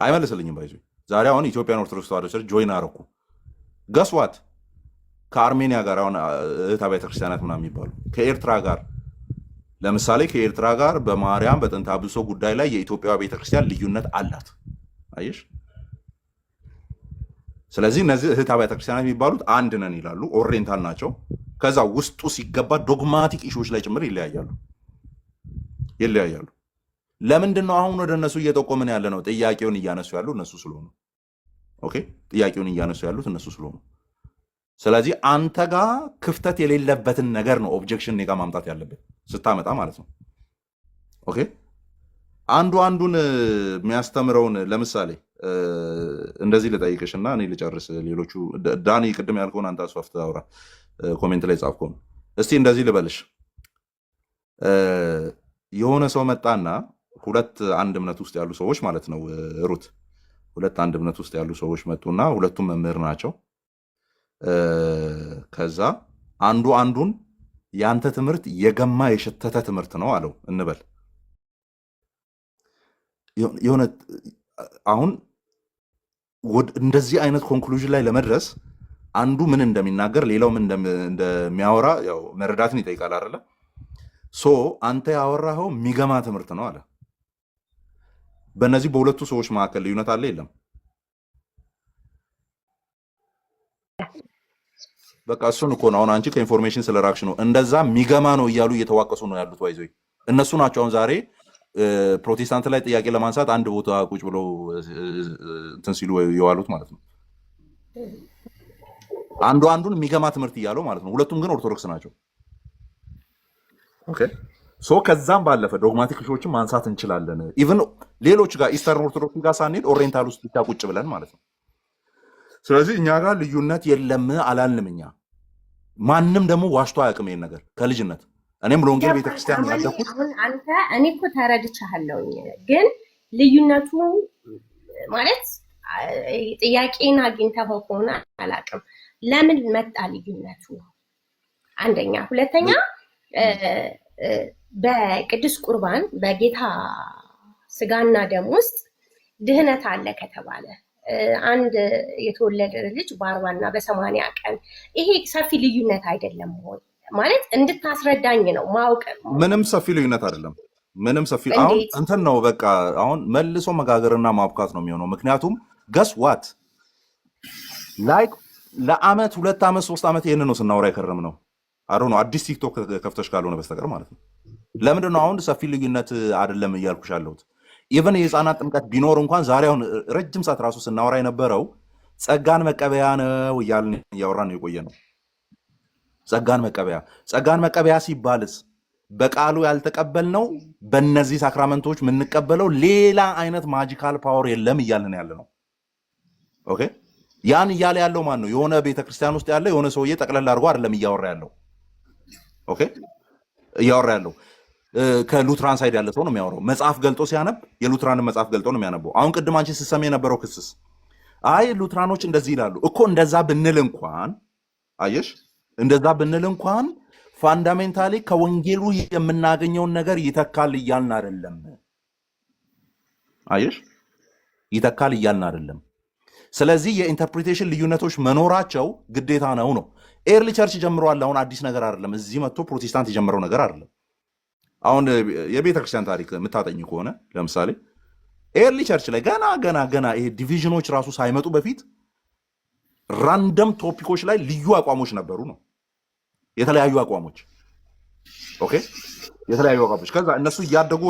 አይመልስልኝም። ባይዙ ዛሬ አሁን ኢትዮጵያን ኦርቶዶክስ ተዋሕዶ ቸርች ጆይን አደረኩ። ገስዋት ከአርሜኒያ ጋር አሁን እህት አብያተ ክርስቲያናት ምናምን የሚባሉ ከኤርትራ ጋር ለምሳሌ ከኤርትራ ጋር በማርያም በጥንተ አብሶ ጉዳይ ላይ የኢትዮጵያ ቤተክርስቲያን ልዩነት አላት። አየሽ። ስለዚህ እነዚህ እህት አብያተ ክርስቲያናት የሚባሉት አንድ ነን ይላሉ፣ ኦሪየንታል ናቸው። ከዛ ውስጡ ሲገባ ዶግማቲክ ኢሹዎች ላይ ጭምር ይለያያሉ። ለምንድን ነው አሁን ወደ እነሱ እየጠቆምን ያለ ነው? ጥያቄውን እያነሱ ያሉ እነሱ ስለሆኑ። ኦኬ ጥያቄውን እያነሱ ያሉት እነሱ ስለሆኑ፣ ስለዚህ አንተ ጋር ክፍተት የሌለበትን ነገር ነው ኦብጀክሽን ኔጋ ማምጣት ያለብን ስታመጣ ማለት ነው። ኦኬ አንዱ አንዱን የሚያስተምረውን ለምሳሌ እንደዚህ ልጠይቅሽና እኔ ልጨርስ። ሌሎቹ ዳኒ ቅድም ያልከውን አንተ አስፋፍተህ አውራ፣ ኮሜንት ላይ ጻፍከው። እስቲ እንደዚህ ልበልሽ፣ የሆነ ሰው መጣና ሁለት አንድ እምነት ውስጥ ያሉ ሰዎች ማለት ነው ሩት፣ ሁለት አንድ እምነት ውስጥ ያሉ ሰዎች መጡና ሁለቱም መምህር ናቸው። ከዛ አንዱ አንዱን ያንተ ትምህርት የገማ የሸተተ ትምህርት ነው አለው እንበል። የሆነ አሁን እንደዚህ አይነት ኮንክሉዥን ላይ ለመድረስ አንዱ ምን እንደሚናገር ሌላው ምን እንደሚያወራ ያው መረዳትን ይጠይቃል አይደለ? ሶ አንተ ያወራኸው የሚገማ ትምህርት ነው አለ። በእነዚህ በሁለቱ ሰዎች መካከል ልዩነት አለ የለም? በቃ እሱን እኮ ነው አሁን አንቺ ከኢንፎርሜሽን ስለራክሽ ነው እንደዛ የሚገማ ነው እያሉ እየተዋቀሱ ነው ያሉት። ዋይዞ እነሱ ናቸው አሁን ዛሬ ፕሮቴስታንት ላይ ጥያቄ ለማንሳት አንድ ቦታ ቁጭ ብለው እንትን ሲሉ የዋሉት ማለት ነው። አንዱ አንዱን የሚገማ ትምህርት እያለው ማለት ነው። ሁለቱም ግን ኦርቶዶክስ ናቸው። ኦኬ ሶ ከዛም ባለፈ ዶግማቲክ ኢሹዎችን ማንሳት እንችላለን። ኢቭን ሌሎች ጋር ኢስተርን ኦርቶዶክስ ጋር ሳንሄድ ኦሪየንታል ውስጥ ብቻ ቁጭ ብለን ማለት ነው። ስለዚህ እኛ ጋር ልዩነት የለም አላልንም። እኛ ማንም ደግሞ ዋሽቶ አያውቅም ይሄን ነገር ከልጅነት። እኔም ለወንጌል ቤተክርስቲያን ያደኩት አሁን አንተ እኔ እኮ ተረድቻለሁኝ፣ ግን ልዩነቱ ማለት ጥያቄን አግኝተኸው ከሆነ አላውቅም፣ ለምን መጣ ልዩነቱ? አንደኛ። ሁለተኛ በቅዱስ ቁርባን በጌታ ስጋና ደም ውስጥ ድህነት አለ ከተባለ አንድ የተወለደ ልጅ በ40 እና በ80 ቀን ይሄ ሰፊ ልዩነት አይደለም ወይ? ማለት እንድታስረዳኝ ነው ማወቅ። ምንም ሰፊ ልዩነት አይደለም። ምንም ሰፊ አሁን እንትን ነው በቃ አሁን መልሶ መጋገርና ማብካት ነው የሚሆነው። ምክንያቱም ገስ ዋት ላይክ ለአመት 2 ዓመት 3 ዓመት ይሄንን ነው ስናወራ የከረም ነው አሮ ነው አዲስ ቲክቶክ ከፍተሽ ካልሆነ በስተቀር ማለት ነው። ለምንድን ነው አሁን ሰፊ ልዩነት አይደለም እያልኩሽ ያለሁት? ኢቨን የህፃናት ጥምቀት ቢኖር እንኳን ዛሬ አሁን ረጅም ሰዓት ራሱ ስናወራ የነበረው ጸጋን መቀበያ ነው እያልን እያወራን ነው የቆየ ነው። ጸጋን መቀበያ ሲባልስ በቃሉ ያልተቀበልነው በእነዚህ ሳክራመንቶች የምንቀበለው ሌላ አይነት ማጂካል ፓወር የለም እያልን ያለ ነው። ኦኬ ያን እያለ ያለው ማን ነው? የሆነ ቤተክርስቲያን ውስጥ ያለ የሆነ ሰውዬ ጠቅለል አድርጎ አይደለም እያወራ ያለው። ኦኬ እያወራ ያለው ከሉትራን ሳይድ ያለ ሰው ነው የሚያወራው። መጽሐፍ ገልጦ ሲያነብ የሉትራንን መጽሐፍ ገልጦ ነው የሚያነበው። አሁን ቅድም አንቺ ስትሰሚ የነበረው ክስስ አይ ሉትራኖች እንደዚህ ይላሉ እኮ። እንደዛ ብንል እንኳን አየሽ፣ እንደዛ ብንል እንኳን ፋንዳሜንታሊ ከወንጌሉ የምናገኘውን ነገር ይተካል እያልን አይደለም። አየሽ፣ ይተካል እያልን አይደለም። ስለዚህ የኢንተርፕሪቴሽን ልዩነቶች መኖራቸው ግዴታ ነው ነው። ኤርሊ ቸርች ጀምሯል። አሁን አዲስ ነገር አይደለም። እዚህ መጥቶ ፕሮቴስታንት የጀመረው ነገር አይደለም። አሁን የቤተክርስቲያን ታሪክ የምታጠኝ ከሆነ ለምሳሌ ኤርሊ ቸርች ላይ ገና ይሄ ዲቪዥኖች ራሱ ሳይመጡ በፊት ራንደም ቶፒኮች ላይ ልዩ አቋሞች ነበሩ ነው። የተለያዩ አቋሞች ኦኬ፣ የተለያዩ አቋሞች። ከዛ እነሱ እያደጉ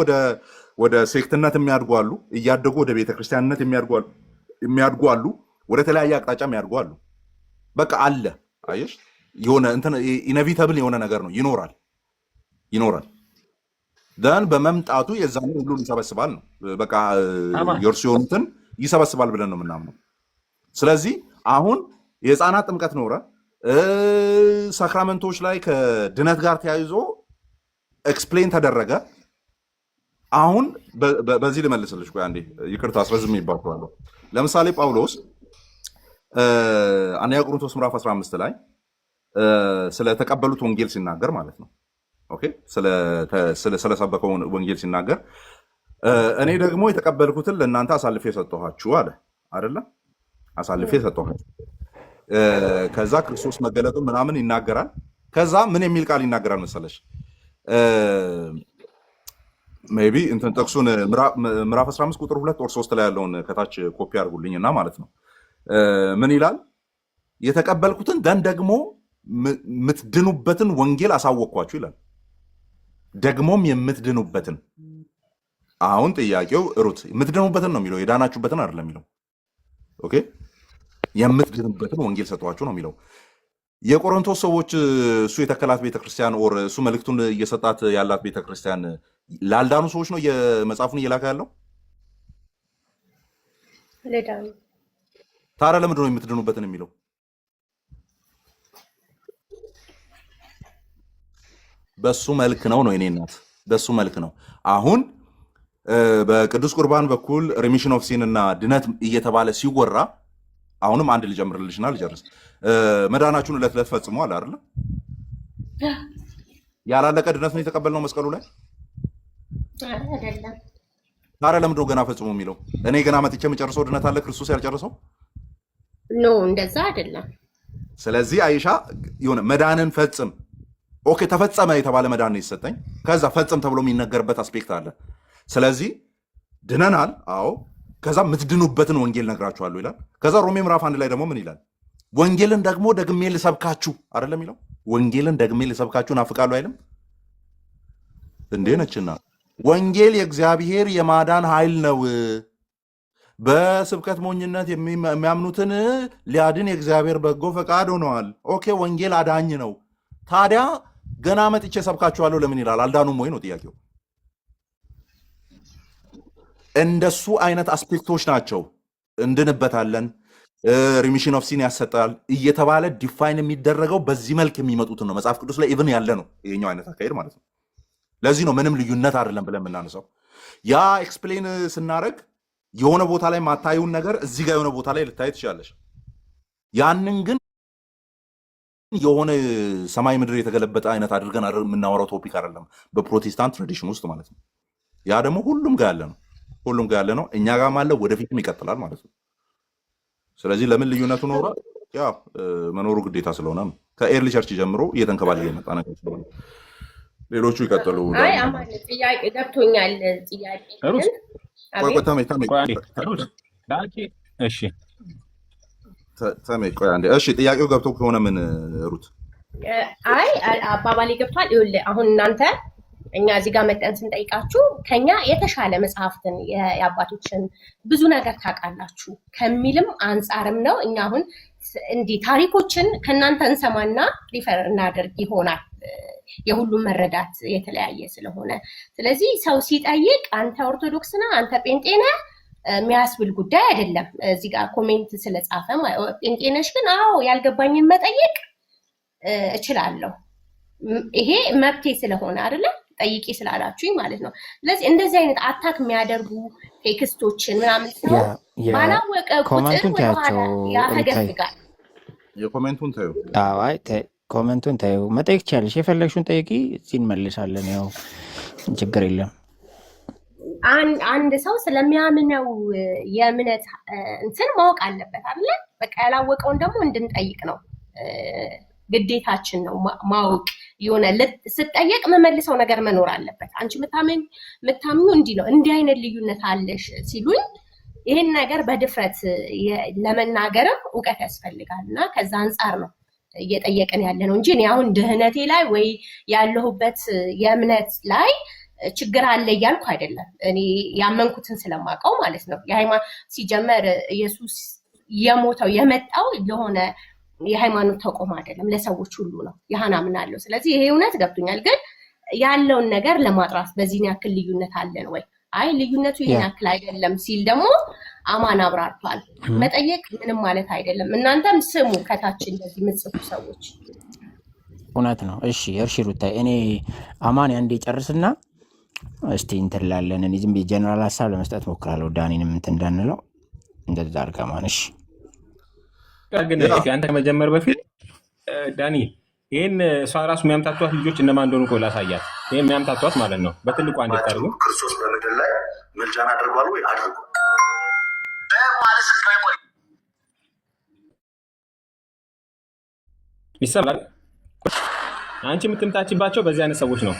ወደ ሴክትነት የሚያድጉ አሉ፣ እያደጉ ወደ ቤተክርስቲያንነት የሚያድጉ አሉ፣ ወደ ተለያየ አቅጣጫ የሚያድጉ አሉ። በቃ አለ። አየሽ፣ የሆነ እንትን ኢነቪተብል የሆነ ነገር ነው፣ ይኖራል። ደን በመምጣቱ የዛን ሁሉን ይሰበስባል ነው። በቃ የእርሱ የሆኑትን ይሰበስባል ብለን ነው የምናምነው። ስለዚህ አሁን የህፃናት ጥምቀት ኖረ፣ ሳክራመንቶች ላይ ከድነት ጋር ተያይዞ ኤክስፕሌን ተደረገ። አሁን በዚህ ልመልስልሽ፣ ቆይ አንዴ ይቅርታ፣ አስረዝም ይባባለሁ። ለምሳሌ ጳውሎስ አንደኛ ቆሮንቶስ ምዕራፍ 15 ላይ ስለተቀበሉት ወንጌል ሲናገር ማለት ነው። ኦኬ፣ ስለሰበከው ወንጌል ሲናገር እኔ ደግሞ የተቀበልኩትን ለእናንተ አሳልፌ ሰጠኋችሁ አለ አይደለ? አሳልፌ ሰጠኋችሁ። ከዛ ክርስቶስ መገለጡን ምናምን ይናገራል። ከዛ ምን የሚል ቃል ይናገራል መሰለሽ? ሜይ ቢ እንትን ጥቅሱን ምዕራፍ 15 ቁጥር 2 ኦር 3 ላይ ያለውን ከታች ኮፒ አድርጉልኝና ማለት ነው። ምን ይላል? የተቀበልኩትን ደን ደግሞ የምትድኑበትን ወንጌል አሳወቅኳችሁ ይላል። ደግሞም የምትድኑበትን። አሁን ጥያቄው ሩት የምትድኑበትን ነው የሚለው፣ የዳናችሁበትን አይደለም የሚለው። ኦኬ፣ የምትድኑበትን ወንጌል ሰጠኋችሁ ነው የሚለው። የቆሮንቶስ ሰዎች እሱ የተከላት ቤተክርስቲያን ኦር እሱ መልእክቱን እየሰጣት ያላት ቤተክርስቲያን ላልዳኑ ሰዎች ነው የመጽሐፉን እየላከ ያለው። ታዲያ ለምንድን ነው የምትድኑበትን የሚለው? በሱ መልክ ነው የኔ እናት፣ በሱ መልክ ነው። አሁን በቅዱስ ቁርባን በኩል ሪሚሽን ኦፍ ሲን እና ድነት እየተባለ ሲወራ አሁንም አንድ ልጨምርልሽና ልጨርስ። መዳናችሁን ዕለት ዕለት ፈጽሟል አይደለ? ያላለቀ ድነት ነው የተቀበልነው መስቀሉ ላይ አይደለም። ታዲያ ለምንድን ነው ገና ፈጽሞ የሚለው? እኔ ገና መጥቼ የምጨርሰው ድነት አለ ክርስቶስ ያልጨረሰው? ኖ እንደዛ አይደለም። ስለዚህ አይሻ የሆነ መዳንን ፈጽም፣ ኦኬ ተፈጸመ የተባለ መዳን ነው የተሰጠኝ። ከዛ ፈጽም ተብሎ የሚነገርበት አስፔክት አለ። ስለዚህ ድነናል፣ አዎ። ከዛ የምትድኑበትን ወንጌል ነግራችኋለሁ ይላል። ከዛ ሮሜ ምዕራፍ 1 ላይ ደግሞ ምን ይላል? ወንጌልን ደግሞ ደግሜ ልሰብካችሁ አይደለም የሚለው? ወንጌልን ደግሜ ልሰብካችሁ ናፍቃለሁ አይልም እንዴ? ነችና ወንጌል የእግዚአብሔር የማዳን ኃይል ነው። በስብከት ሞኝነት የሚያምኑትን ሊያድን የእግዚአብሔር በጎ ፈቃድ ሆነዋል። ኦኬ፣ ወንጌል አዳኝ ነው። ታዲያ ገና መጥቼ ሰብካችኋለሁ ለምን ይላል? አልዳኑም ወይ ነው ጥያቄው። እንደሱ አይነት አስፔክቶች ናቸው። እንድንበታለን፣ ሪሚሽን ኦፍ ሲን ያሰጣል እየተባለ ዲፋይን የሚደረገው በዚህ መልክ የሚመጡትን ነው። መጽሐፍ ቅዱስ ላይ ኢቭን ያለ ነው ይሄኛው አይነት አካሄድ ማለት ነው። ለዚህ ነው ምንም ልዩነት አይደለም ብለን የምናነሳው። ያ ኤክስፕሌን ስናደርግ የሆነ ቦታ ላይ ማታዩን ነገር እዚህ ጋር የሆነ ቦታ ላይ ልታይ ትችላለሽ። ያንን ግን የሆነ ሰማይ ምድር የተገለበጠ አይነት አድርገን የምናወራው ቶፒክ አይደለም በፕሮቴስታንት ትራዲሽን ውስጥ ማለት ነው። ያ ደግሞ ሁሉም ጋር ያለ ነው፣ እኛ ጋርም አለ፣ ወደፊትም ይቀጥላል ማለት ነው። ስለዚህ ለምን ልዩነቱ ኖረ? ያው መኖሩ ግዴታ ስለሆነ ነው። ከኤርሊ ቸርች ጀምሮ እየተንከባለለ የመጣ ነገር ስለሆነ ሌሎቹ ይቀጥሉ። አይ አማን ጥያቄ ገብቶኛል። ጥያቄ እሺ ጥያቄው ገብቶ ከሆነ ምን ሩት? አይ አባባሌ ገብቷል። ይኸውልህ አሁን እናንተ እኛ እዚህ ጋር መጠን ስንጠይቃችሁ ከኛ የተሻለ መጽሐፍትን የአባቶችን ብዙ ነገር ታውቃላችሁ ከሚልም አንጻርም ነው። እኛ አሁን እንዲህ ታሪኮችን ከእናንተ እንሰማና ሪፈር እናደርግ ይሆናል የሁሉም መረዳት የተለያየ ስለሆነ። ስለዚህ ሰው ሲጠይቅ አንተ ኦርቶዶክስ ነህ አንተ ጴንጤ ነህ የሚያስብል ጉዳይ አይደለም። እዚህ ጋር ኮሜንት ስለጻፈ ጴንጤ ነሽ ግን አዎ ያልገባኝን መጠየቅ እችላለሁ። ይሄ መብቴ ስለሆነ አይደለም ጠይቄ ስላላችሁኝ ማለት ነው። ስለዚህ እንደዚህ አይነት አታክ የሚያደርጉ ቴክስቶችን ምናምን ሰው ባላወቀ ቁጥር ያፈገፍጋል። የኮሜንቱን ታዩ። አይ ኮሜንቱን ታዩ መጠየቅ ትችያለሽ። የፈለግሽውን ጠይቂ፣ እዚህ እንመልሳለን። ያው ችግር የለም። አንድ ሰው ስለሚያምነው የእምነት እንትን ማወቅ አለበት አይደለ? በቃ ያላወቀውን ደግሞ እንድንጠይቅ ነው ግዴታችን ነው ማወቅ። የሆነ ስጠየቅ መመልሰው ነገር መኖር አለበት። አንቺ የምታምኙ እንዲህ ነው እንዲህ አይነት ልዩነት አለሽ ሲሉኝ ይህን ነገር በድፍረት ለመናገርም እውቀት ያስፈልጋል እና ከዛ አንጻር ነው እየጠየቅን ያለ ነው እንጂ እኔ አሁን ድህነቴ ላይ ወይ ያለሁበት የእምነት ላይ ችግር አለ እያልኩ አይደለም። እኔ ያመንኩትን ስለማውቀው ማለት ነው። ሲጀመር ኢየሱስ የሞተው የመጣው ለሆነ የሃይማኖት ተቋም አይደለም፣ ለሰዎች ሁሉ ነው። ያህን አምናለሁ። ስለዚህ ይሄ እውነት ገብቶኛል። ግን ያለውን ነገር ለማጥራት በዚህን ያክል ልዩነት አለን ወይ? አይ ልዩነቱ ይሄን ያክል አይደለም ሲል ደግሞ አማን አብራርቷል። መጠየቅ ምንም ማለት አይደለም። እናንተም ስሙ ከታች እንደዚህ የምትጽፉ ሰዎች። እውነት ነው። እሺ ሩታ፣ እኔ አማን አንዴ ጨርስና እስቲ እንትን ላለን እኔ ዝም ብዬ ጀነራል ሀሳብ ለመስጠት ሞክራለሁ። ዳኒንም እንትን እንዳንለው እንደዛ አድርጋ ማን። እሺ ግን አንተ ከመጀመር በፊት ዳኒ ይህን እሷ ራሱ የሚያምታቷት ልጆች እነማን እንደሆኑ እኮ ላሳያት። ይህ የሚያምታቷት ማለት ነው። በትልቁ አንድ ታርጉ። ክርስቶስ በምድር ላይ ምልጃን አድርጓል ወይ? አድርጎ ይሰማል። አንቺ የምትምታችባቸው በዚህ አይነት ሰዎች ነው።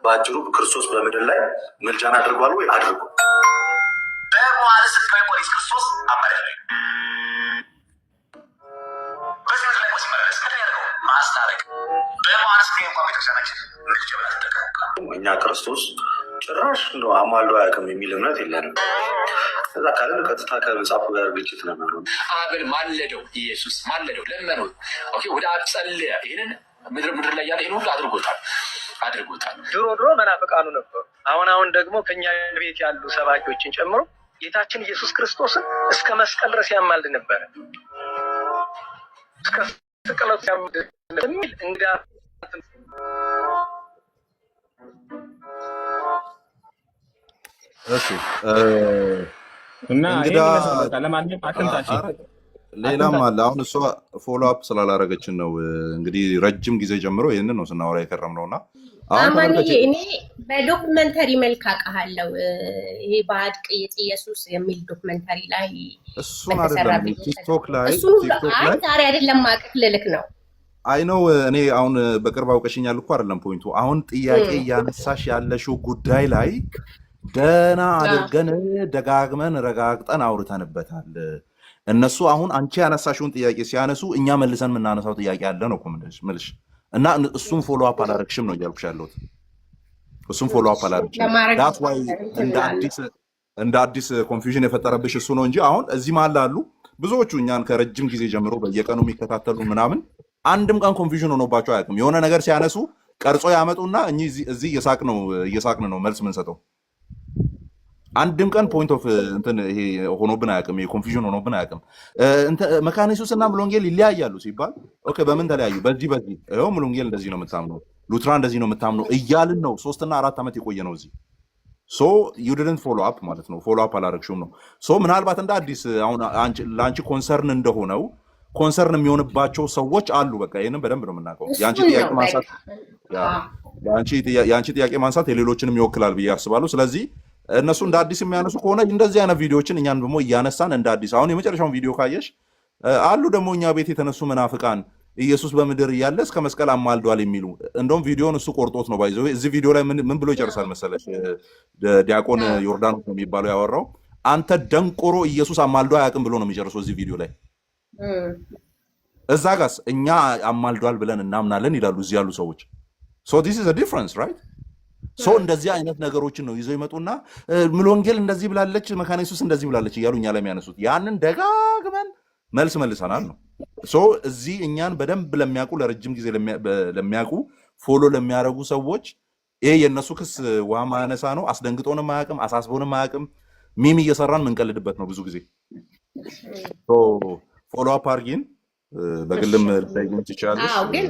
በአጭሩ ክርስቶስ በምድር ላይ ምልጃን አድርጓል ወይ? አድርጎ ክርስቶስ ማስታረቅ እኛ ክርስቶስ ጭራሽ እንደ አማልዶ አያውቅም የሚል እምነት የለንም። ከዛ ካለን ቀጥታ ከመጽሐፉ ጋር ግጭት ነበሩ። አብን ማለደው ኢየሱስ ማለደው ለመነው። ወደ አብ ጸለየ። ይህንን ምድር ላይ ያለ ይህን ሁሉ አድርጎታል። ድሮ መናፍቃኑ ነበሩ። አሁን ደግሞ ከኛ ቤት ያሉ ሰባኪዎችን ጨምሮ ጌታችን ኢየሱስ ክርስቶስን እስከ መስቀል ድረስ ያማልድ ነበረ። እስከ ስቅለቱ ያማልድ የሚል እንግዳ እሺ እና ሌላም አለ። አሁን እሷ ፎሎ አፕ ስላላረገችን ነው እንግዲህ ረጅም ጊዜ ጀምሮ ይህንን ነው ስናወራ የከረም ነውና እኔ በዶክመንተሪ መልክ አውቃለሁ። ይሄ ባዕድ ቅይጥ ኢየሱስ የሚል ዶክመንተሪ ላይ እሱን አይደለም ቲክቶክ ላይ ዛሬ አይደለም ማቀቅ ልልክ ነው። አይ ነው እኔ አሁን በቅርብ አውቀሽኛል እኮ አይደለም ፖይንቱ። አሁን ጥያቄ እያነሳሽ ያለሽው ጉዳይ ላይ ደህና አድርገን ደጋግመን ረጋግጠን አውርተንበታል። እነሱ አሁን አንቺ ያነሳሽውን ጥያቄ ሲያነሱ እኛ መልሰን የምናነሳው ጥያቄ አለ ነው እኮ ምልሽ። እና እሱም ፎሎ አፕ አላረግሽም ነው እያልኩሽ ያለሁት። እሱም ፎሎ አፕ አላረግሽም። ዳት ዋይ እንደ አዲስ ኮንፊውዥን የፈጠረብሽ እሱ ነው እንጂ አሁን እዚህ መሀል አሉ ብዙዎቹ እኛን ከረጅም ጊዜ ጀምሮ በየቀኑ የሚከታተሉ ምናምን አንድም ቀን ኮንፊውዥን ሆኖባቸው አያውቅም። የሆነ ነገር ሲያነሱ ቀርጾ ያመጡና እዚህ እየሳቅን ነው መልስ የምንሰጠው። አንድም ቀን ፖይንት ኦፍ እንትን ይሄ ሆኖብን አያውቅም። ይሄ ኮንፊውዥን ሆኖብን አያውቅም። መካነ ኢየሱስ እና ሙሉ ወንጌል ይለያያሉ ሲባል ኦኬ፣ በምን ተለያዩ? በዚህ ይኸው ሙሉ ወንጌል እንደዚህ ነው የምታምነው፣ ሉትራ እንደዚህ ነው የምታምነው እያልን ነው 3 እና 4 ዓመት የቆየ ነው እዚህ። ሶ ዩ ዲድንት ፎሎ አፕ ማለት ነው። ፎሎ አፕ አላረግሽውም ነው። ሶ ምናልባት እንደ አዲስ አሁን ለአንቺ ኮንሰርን እንደሆነው ኮንሰርን የሚሆንባቸው ሰዎች አሉ። በቃ ይህንም በደንብ ነው የምናውቀው። የአንቺ ጥያቄ ማንሳት የሌሎችንም ይወክላል ብዬ አስባለሁ። ስለዚህ እነሱ እንደ አዲስ የሚያነሱ ከሆነ እንደዚህ አይነት ቪዲዮዎችን እኛን ደግሞ እያነሳን እንደ አዲስ አሁን የመጨረሻውን ቪዲዮ ካየሽ አሉ ደግሞ እኛ ቤት የተነሱ መናፍቃን ኢየሱስ በምድር እያለ እስከ መስቀል አማልዷል የሚሉ እንደውም ቪዲዮን እሱ ቆርጦት ነው ባይዘው። እዚህ ቪዲዮ ላይ ምን ብሎ ይጨርሳል መሰለሽ? ዲያቆን ዮርዳኖስ ነው የሚባለው ያወራው፣ አንተ ደንቆሮ ኢየሱስ አማልዶ አያውቅም ብሎ ነው የሚጨርሰው እዚህ ቪዲዮ ላይ። እዛ ጋስ እኛ አማልዷል ብለን እናምናለን ይላሉ እዚህ ያሉ ሰዎች። ሶ ዲስ ኢዝ አ ዲፍረንስ ራይት። ሶ እንደዚህ አይነት ነገሮችን ነው ይዘው ይመጡና ሙሉ ወንጌል እንደዚህ ብላለች፣ መካነ ኢየሱስ እንደዚህ ብላለች እያሉ እኛ ላይ የሚያነሱት ያንን ደጋግመን መልስ መልሰናል ነው። ሶ እዚህ እኛን በደንብ ለሚያውቁ ለረጅም ጊዜ ለሚያውቁ ፎሎ ለሚያደርጉ ሰዎች ይሄ የእነሱ ክስ ውሃ ማያነሳ ነው። አስደንግጦንም አያውቅም፣ አሳስቦንም አያውቅም። ሚም እየሰራን ምንቀልድበት ነው ብዙ ጊዜ። ፎሎ አፕ አርጊን በግልም ልታይግም ትችላለች። ግን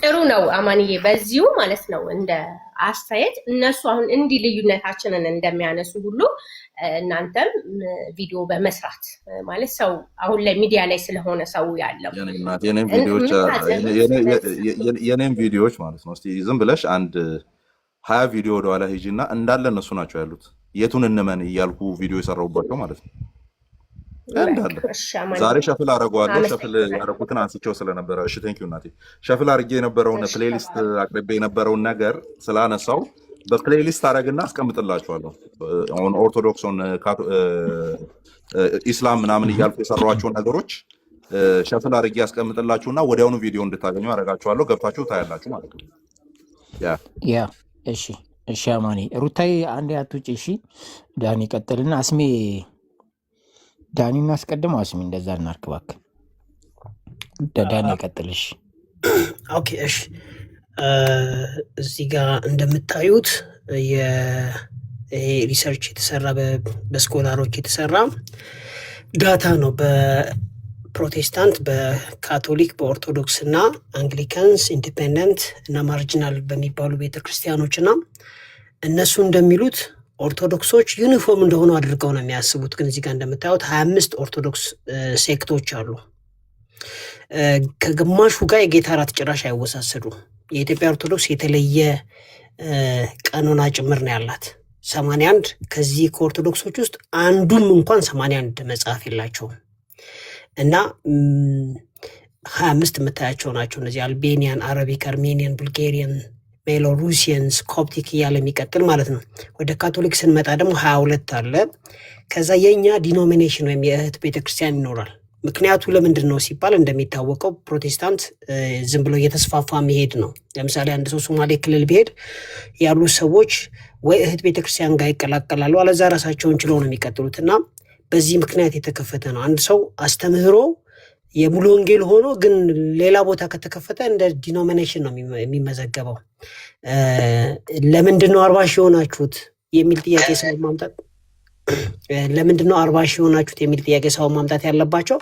ጥሩ ነው አማንዬ፣ በዚሁ ማለት ነው እንደ አስተያየት እነሱ አሁን እንዲህ ልዩነታችንን እንደሚያነሱ ሁሉ እናንተም ቪዲዮ በመስራት ማለት ሰው አሁን ላይ ሚዲያ ላይ ስለሆነ ሰው ያለው የኔም ቪዲዮዎች ማለት ነው። እስቲ ዝም ብለሽ አንድ 20 ቪዲዮ ወደኋላ ሂጂና እንዳለ እነሱ ናቸው ያሉት። የቱን እንመን እያልኩ ቪዲዮ የሰራሁባቸው ማለት ነው እንዳለ። ዛሬ ሸፍል አደረገዋለሁ። ሸፍል ያደረኩትን አንስቼው ስለነበረ እሺ ቴንኪው እናቴ። ሸፍል አድርጌ የነበረውን ፕሌሊስት አቅርቤ የነበረውን ነገር ስላነሳው በፕሌሊስት አደረግና አስቀምጥላችኋለሁ። አሁን ኦርቶዶክስን ኢስላም ምናምን እያልኩ የሰሯቸውን ነገሮች ሸፍል አድርጌ አስቀምጥላችሁና ወዲያውኑ ቪዲዮ እንድታገኙ አደርጋችኋለሁ። ገብታችሁ ታያላችሁ ማለት ነው። ያ እሺ አማኒ ሩታዬ አንዴ አትውጪ። እሺ ዳኒ ቀጥልና አስሜ ዳኒ እናስቀድመው። አስሜ እንደዛ እናድርግ እባክህ። ዳኒ ቀጥልሽ። ኦኬ እሺ። እዚህ ጋር እንደምታዩት ሪሰርች የተሰራ በስኮላሮች የተሰራ ዳታ ነው። በፕሮቴስታንት፣ በካቶሊክ፣ በኦርቶዶክስ እና አንግሊካንስ፣ ኢንዲፔንደንት እና ማርጂናል በሚባሉ ቤተክርስቲያኖች እና እነሱ እንደሚሉት ኦርቶዶክሶች ዩኒፎርም እንደሆኑ አድርገው ነው የሚያስቡት። ግን እዚህ ጋር እንደምታዩት 25 ኦርቶዶክስ ሴክቶች አሉ። ከግማሹ ጋር የጌታ እራት ጭራሽ አይወሳሰዱም። የኢትዮጵያ ኦርቶዶክስ የተለየ ቀኖና ጭምር ነው ያላት 81። ከዚህ ከኦርቶዶክሶች ውስጥ አንዱም እንኳን 81 መጽሐፍ የላቸውም እና 25 የምታያቸው ናቸው። እነዚህ አልቤኒያን፣ አረቢክ፣ አርሜኒያን፣ ቡልጋሪያን፣ ቤሎሩሲያንስ፣ ኮፕቲክ እያለ የሚቀጥል ማለት ነው። ወደ ካቶሊክ ስንመጣ ደግሞ 22 አለ። ከዛ የእኛ ዲኖሚኔሽን ወይም የእህት ቤተክርስቲያን ይኖራል። ምክንያቱ ለምንድን ነው ሲባል እንደሚታወቀው ፕሮቴስታንት ዝም ብሎ እየተስፋፋ መሄድ ነው። ለምሳሌ አንድ ሰው ሶማሌ ክልል ቢሄድ ያሉ ሰዎች ወይ እህት ቤተክርስቲያን ጋር ይቀላቀላሉ፣ አለዛ ራሳቸውን ችለው ነው የሚቀጥሉት እና በዚህ ምክንያት የተከፈተ ነው። አንድ ሰው አስተምህሮ የሙሉ ወንጌል ሆኖ ግን ሌላ ቦታ ከተከፈተ እንደ ዲኖሚኔሽን ነው የሚመዘገበው። ለምንድን ነው 40 ሺህ የሆናችሁት የሚል ጥያቄ ሰው ማምጣት ለምንድን ነው 40 ሺህ የሆናችሁት የሚል ጥያቄ ሰው ማምጣት ያለባቸው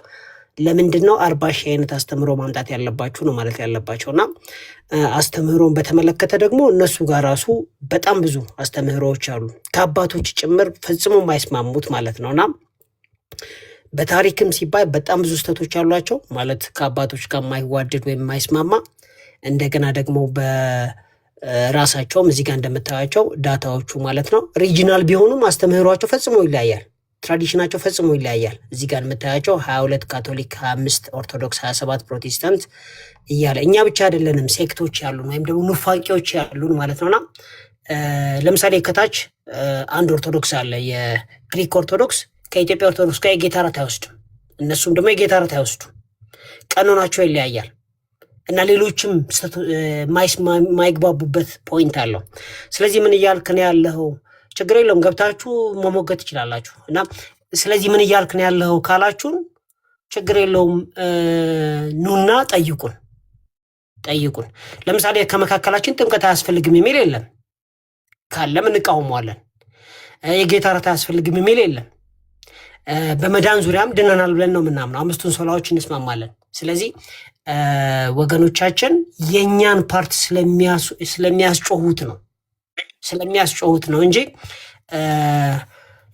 ለምንድን ነው 40 ሺህ አይነት አስተምህሮ ማምጣት ያለባችሁ ነው ማለት ያለባቸው። እና አስተምህሮን በተመለከተ ደግሞ እነሱ ጋር ራሱ በጣም ብዙ አስተምህሮዎች አሉ ከአባቶች ጭምር ፈጽሞ የማይስማሙት ማለት ነውና በታሪክም ሲባል በጣም ብዙ ስህተቶች አሏቸው ማለት ከአባቶች ጋር የማይዋደድ ወይም የማይስማማ። እንደገና ደግሞ በራሳቸውም እዚህ ጋር እንደምታያቸው ዳታዎቹ ማለት ነው ሪጂናል ቢሆኑም አስተምህሯቸው ፈጽሞ ይለያያል፣ ትራዲሽናቸው ፈጽሞ ይለያያል። እዚህ ጋር የምታያቸው 22 ካቶሊክ፣ 25 ኦርቶዶክስ፣ 27 ፕሮቴስታንት እያለ እኛ ብቻ አይደለንም ሴክቶች ያሉን ወይም ደግሞ ኑፋቂዎች ያሉን ማለት ነውና ለምሳሌ ከታች አንድ ኦርቶዶክስ አለ፣ የግሪክ ኦርቶዶክስ ከኢትዮጵያ ኦርቶዶክስ ጋር የጌታ እራት አይወስድም። እነሱም ደግሞ የጌታ እራት አይወስዱም። ቀኖናቸው ይለያያል እና ሌሎችም ማይግባቡበት ፖይንት አለው። ስለዚህ ምን እያልክ ነው ያለኸው? ችግር የለውም ገብታችሁ መሞገት ትችላላችሁ። እና ስለዚህ ምን እያልክ ነው ያለኸው ካላችሁን ችግር የለውም ኑና ጠይቁን። ለምሳሌ ከመካከላችን ጥምቀት አያስፈልግም የሚል የለም፣ ካለም እንቃወመዋለን። የጌታ እራት አያስፈልግም የሚል የለም። በመዳን ዙሪያም ድነናል ብለን ነው የምናምነው። አምስቱን ሶላዎች እንስማማለን። ስለዚህ ወገኖቻችን የእኛን ፓርት ስለሚያስጮሁት ነው እንጂ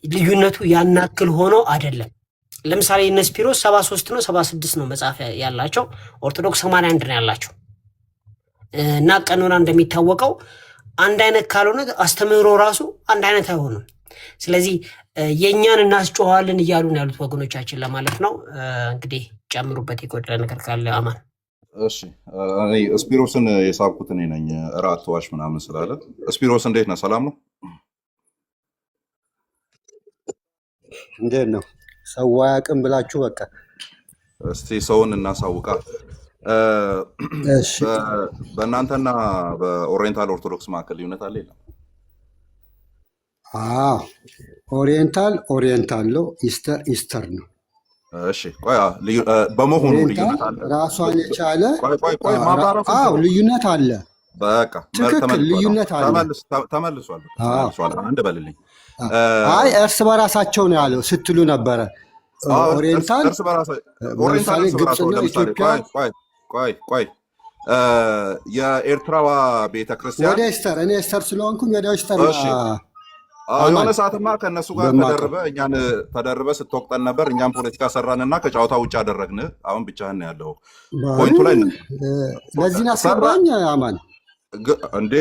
ልዩነቱ ያናክል ሆኖ አይደለም። ለምሳሌ እነ ስፒሮስ 73 ነው 76 ነው መጽሐፍ ያላቸው፣ ኦርቶዶክስ 81 ነው ያላቸው እና ቀኖና እንደሚታወቀው አንድ አይነት ካልሆነ አስተምህሮ ራሱ አንድ አይነት አይሆንም። ስለዚህ የእኛን እናስጮኋለን እያሉ ነው ያሉት ወገኖቻችን ለማለት ነው። እንግዲህ ጨምሩበት የጎደለ ነገር ካለ አማን። እሺ እኔ ስፒሮስን የሳብኩት እኔ ነኝ እራት ዋሽ ምናምን ስላለ። ስፒሮስ እንዴት ነህ? ሰላም ነው? እንዴት ነው? ሰው አያውቅም ብላችሁ በቃ እስቲ ሰውን እናሳውቃ። በእናንተና በኦሪየንታል ኦርቶዶክስ መካከል ልዩነት አለ የለም? ኦሪየንታል ነው፣ ኢስተር ነው። እሺ ቆይ በመሆኑ ልዩነት አለ? ራሷን የቻለ ልዩነት አለ። በቃ ትክክል፣ ልዩነት አለ። ተመልሷል። አንድ በልልኝ። እርስ በራሳቸው ነው ያለው ስትሉ ነበረ። ኦሪየንታል ለምሳሌ ግብፅና ኢትዮጵያ። ቆይ የኤርትራዋ ቤተክርስቲያን ወደ ኢስተር፣ እኔ ኢስተር ስለሆንኩኝ ወደ ኢስተር የሆነ ሰዓትማ ከእነሱ ጋር እኛን ተደርበ ስትወቅጠን ነበር። እኛም ፖለቲካ ሰራንና ከጨዋታ ውጭ አደረግን። አሁን ብቻህን ነው ያለው። ፖይንቱ ላይ ለዚህ አስገባኝ አማን እንዴ።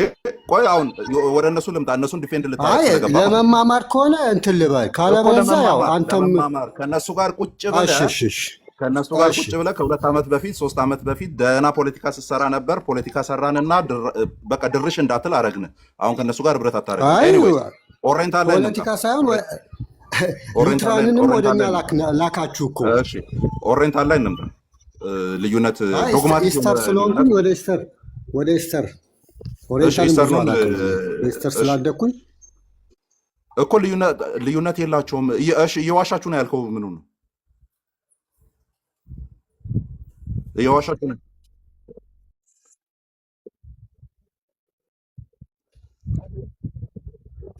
ቆይ አሁን ወደ እነሱ ልምጣ። እነሱን ዲፌንድ ልታደርግ ለመማማር ከሆነ እንትን ልበል፣ ካለበለዚያ ያው አንተም ከእነሱ ጋር ቁጭ ብለህ ከ2 ዓመት በፊት 3 ዓመት በፊት ደህና ፖለቲካ ስትሰራ ነበር። ፖለቲካ ሰራንና በቃ ድርሽ እንዳትል አረግን። አሁን ከእነሱ ጋር ብረት አታረግ። ኦሪየንታል ላይ ፖለቲካ ሳይሆን ሉትራንንም ወደኛ ላካችሁ እኮ። እሺ ኦሪየንታል ላይ እንምጣ። ልዩነት ዶግማቲክ ኢስተር ስለሆንኩኝ ወደ ኢስተር ኢስተር ስላደኩኝ እኮ ልዩነት የላቸውም። እሺ እየዋሻችሁ ነው ያልከው ምኑ ነው? እየዋሻችሁ ነው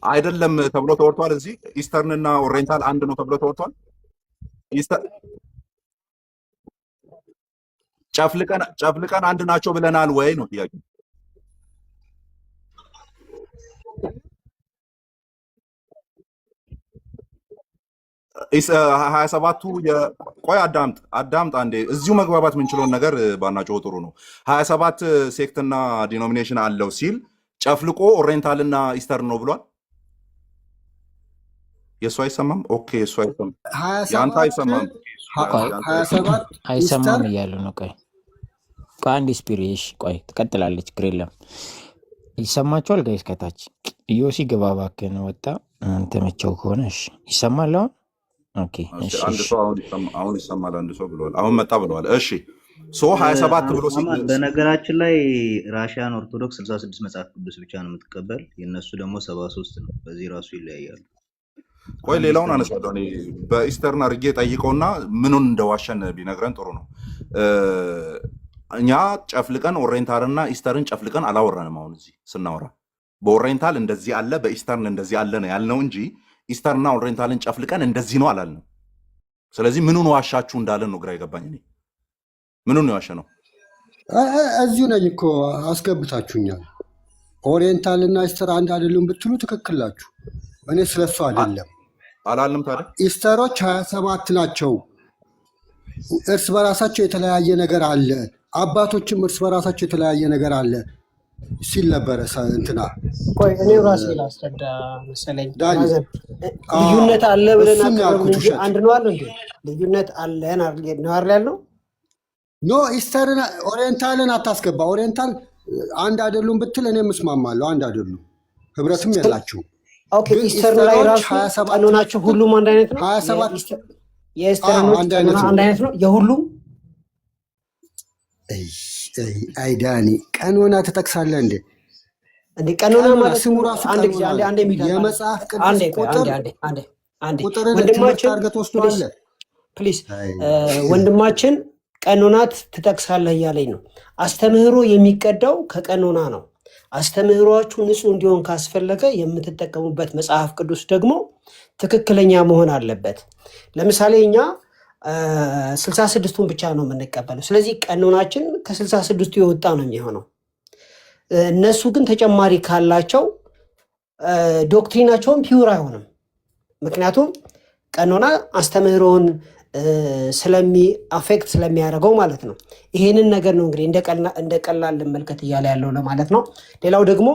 አይደለም ተብሎ ተወርቷል። እዚህ ኢስተርን እና ኦሪየንታል አንድ ነው ተብሎ ተወርቷል። ጨፍልቀን አንድ ናቸው ብለናል ወይ ነው ጥያቄ። ሀያ ሰባቱ ቆይ አዳምጥ አንዴ። እዚሁ መግባባት የምንችለውን ነገር ባናጮህ ጥሩ ነው። 27 ሴክትና ዲኖሚኔሽን አለው ሲል ጨፍልቆ ኦሪየንታልና ኢስተርን ነው ብሏል። የእሱ አይሰማም። ኦኬ የእሱ አይሰማም፣ የአንተ አይሰማም። 27 አይሰማም እያሉ ነው። ቆይ አንድ ስፒሪሽ ቆይ ትቀጥላለች። ግር የለም ይሰማቸዋል። ጋይስ ከታች ኢዮሲ ግባ እባክህን። ወጣ አንተ መቸው ከሆነ እሺ ይሰማል አሁን። ኦኬ እሺ አንድ ሰው አሁን ይሰማል። አንድ ሰው ብለዋል፣ አሁን መጣ ብለዋል። እሺ 27 ብሎ በነገራችን ላይ ራሽያን ኦርቶዶክስ 66 መጽሐፍ ቅዱስ ብቻ ነው የምትቀበል፣ የነሱ ደግሞ 73 ነው። በዚህ ራሱ ይለያያሉ። ቆይ ሌላውን አነሳለሁ እኔ በኢስተርን አድርጌ ጠይቀውና ምኑን እንደዋሸን ቢነግረን ጥሩ ነው። እኛ ጨፍልቀን ኦሪየንታልና ኢስተርን ጨፍልቀን አላወራንም። አሁን እዚህ ስናወራ በኦሪየንታል እንደዚህ አለ በኢስተርን እንደዚህ አለ ነው ያልነው እንጂ ኢስተርና ኦሪየንታልን ጨፍልቀን እንደዚህ ነው አላልንም። ስለዚህ ምኑን ዋሻችሁ እንዳለን ነው ግራ የገባኝ። እኔ ምኑን ነው ያዋሸነው? እዚሁ ነኝ እኮ አስገብታችሁኛል። ኦሪየንታልና ኢስተር አንድ አይደሉም ብትሉ ትክክላችሁ። እኔ ስለሱ አይደለም አላልንም። ታዲያ ኢስተሮች 27 ናቸው። እርስ በራሳቸው የተለያየ ነገር አለ። አባቶችም እርስ በራሳቸው የተለያየ ነገር አለ ሲል ነበረ እንትና። ቆይ እኔ ራሴ ላስረዳ መሰለኝ። ልዩነት አለ ብለን አንድ ነው አለ እንዴ? ልዩነት አለ ነው ያለው። ኖ ኢስተርን ኦሪየንታልን አታስገባ። ኦሪየንታል አንድ አይደሉም ብትል እኔ ምስማማለሁ። አንድ አይደሉም፣ ህብረትም የላቸውም። ኦኬ ኢስተር ላይ ራሱ ቀኖናቸው ሁሉም አንድ አይነት ነው። 27 የኢስተርኖች ቀኖና አንድ አይነት ነው የሁሉም። አይ ዳኒ ቀኖና ትጠቅሳለህ እንዴ? ቀኖና ማለት ስሙ ራሱ አንድ ጊዜ አንድ የመጽሐፍ ቅዱስ ቁጥርን አድርገህ ትወስደዋለህ። ፕሊዝ ወንድማችን ቀኖናት ትጠቅሳለህ እያለኝ ነው። አስተምህሮ የሚቀዳው ከቀኖና ነው። አስተምህሯችሁ ንጹህ እንዲሆን ካስፈለገ የምትጠቀሙበት መጽሐፍ ቅዱስ ደግሞ ትክክለኛ መሆን አለበት። ለምሳሌ እኛ 66ቱን ብቻ ነው የምንቀበለው። ስለዚህ ቀኖናችን ከ66ቱ የወጣ ነው የሚሆነው። እነሱ ግን ተጨማሪ ካላቸው ዶክትሪናቸውን ፒውር አይሆንም። ምክንያቱም ቀኖና አስተምህሮውን አፌክት ስለሚያደርገው ማለት ነው። ይሄንን ነገር ነው እንግዲህ እንደ ቀላል ልመልከት እያለ ያለው ለማለት ነው። ሌላው ደግሞ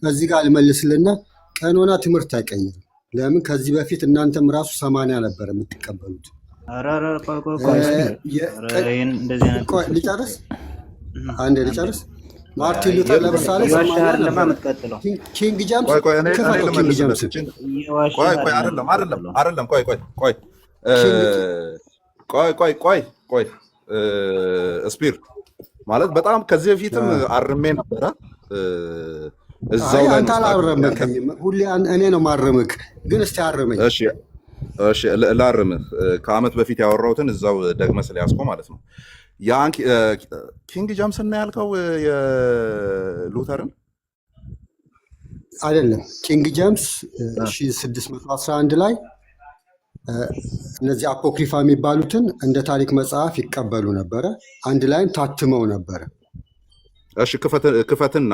እዚህ ጋር ልመልስልና ቀኖና ትምህርት አይቀይርም። ለምን ከዚህ በፊት እናንተም ራሱ 80 ነበር የምትቀበሉት። ልጨርስ አንዴ ልጨርስ። ማርቲን ሉተር ለምሳሌ ኪንግ ጀምስ ኪንግ ጀምስ ቆይ ስፒር ማለት በጣም ከዚህ በፊትም አርሜ ነበረ። እዛው ላይ አንተ አላረመከኝም፣ ሁሌ እኔ ነው ማረምክ። ግን እስቲ አርመኝ። እሺ ላርምህ። ከአመት በፊት ያወራሁትን እዛው ደግመህ ስለያዝከው ማለት ነው። ያን ኪንግ ጀምስ እና ያልከው የሉተርን አይደለም። ኪንግ ጀምስ 1611 ላይ እነዚህ አፖክሪፋ የሚባሉትን እንደ ታሪክ መጽሐፍ ይቀበሉ ነበረ። አንድ ላይም ታትመው ነበረ። እሺ ክፈትና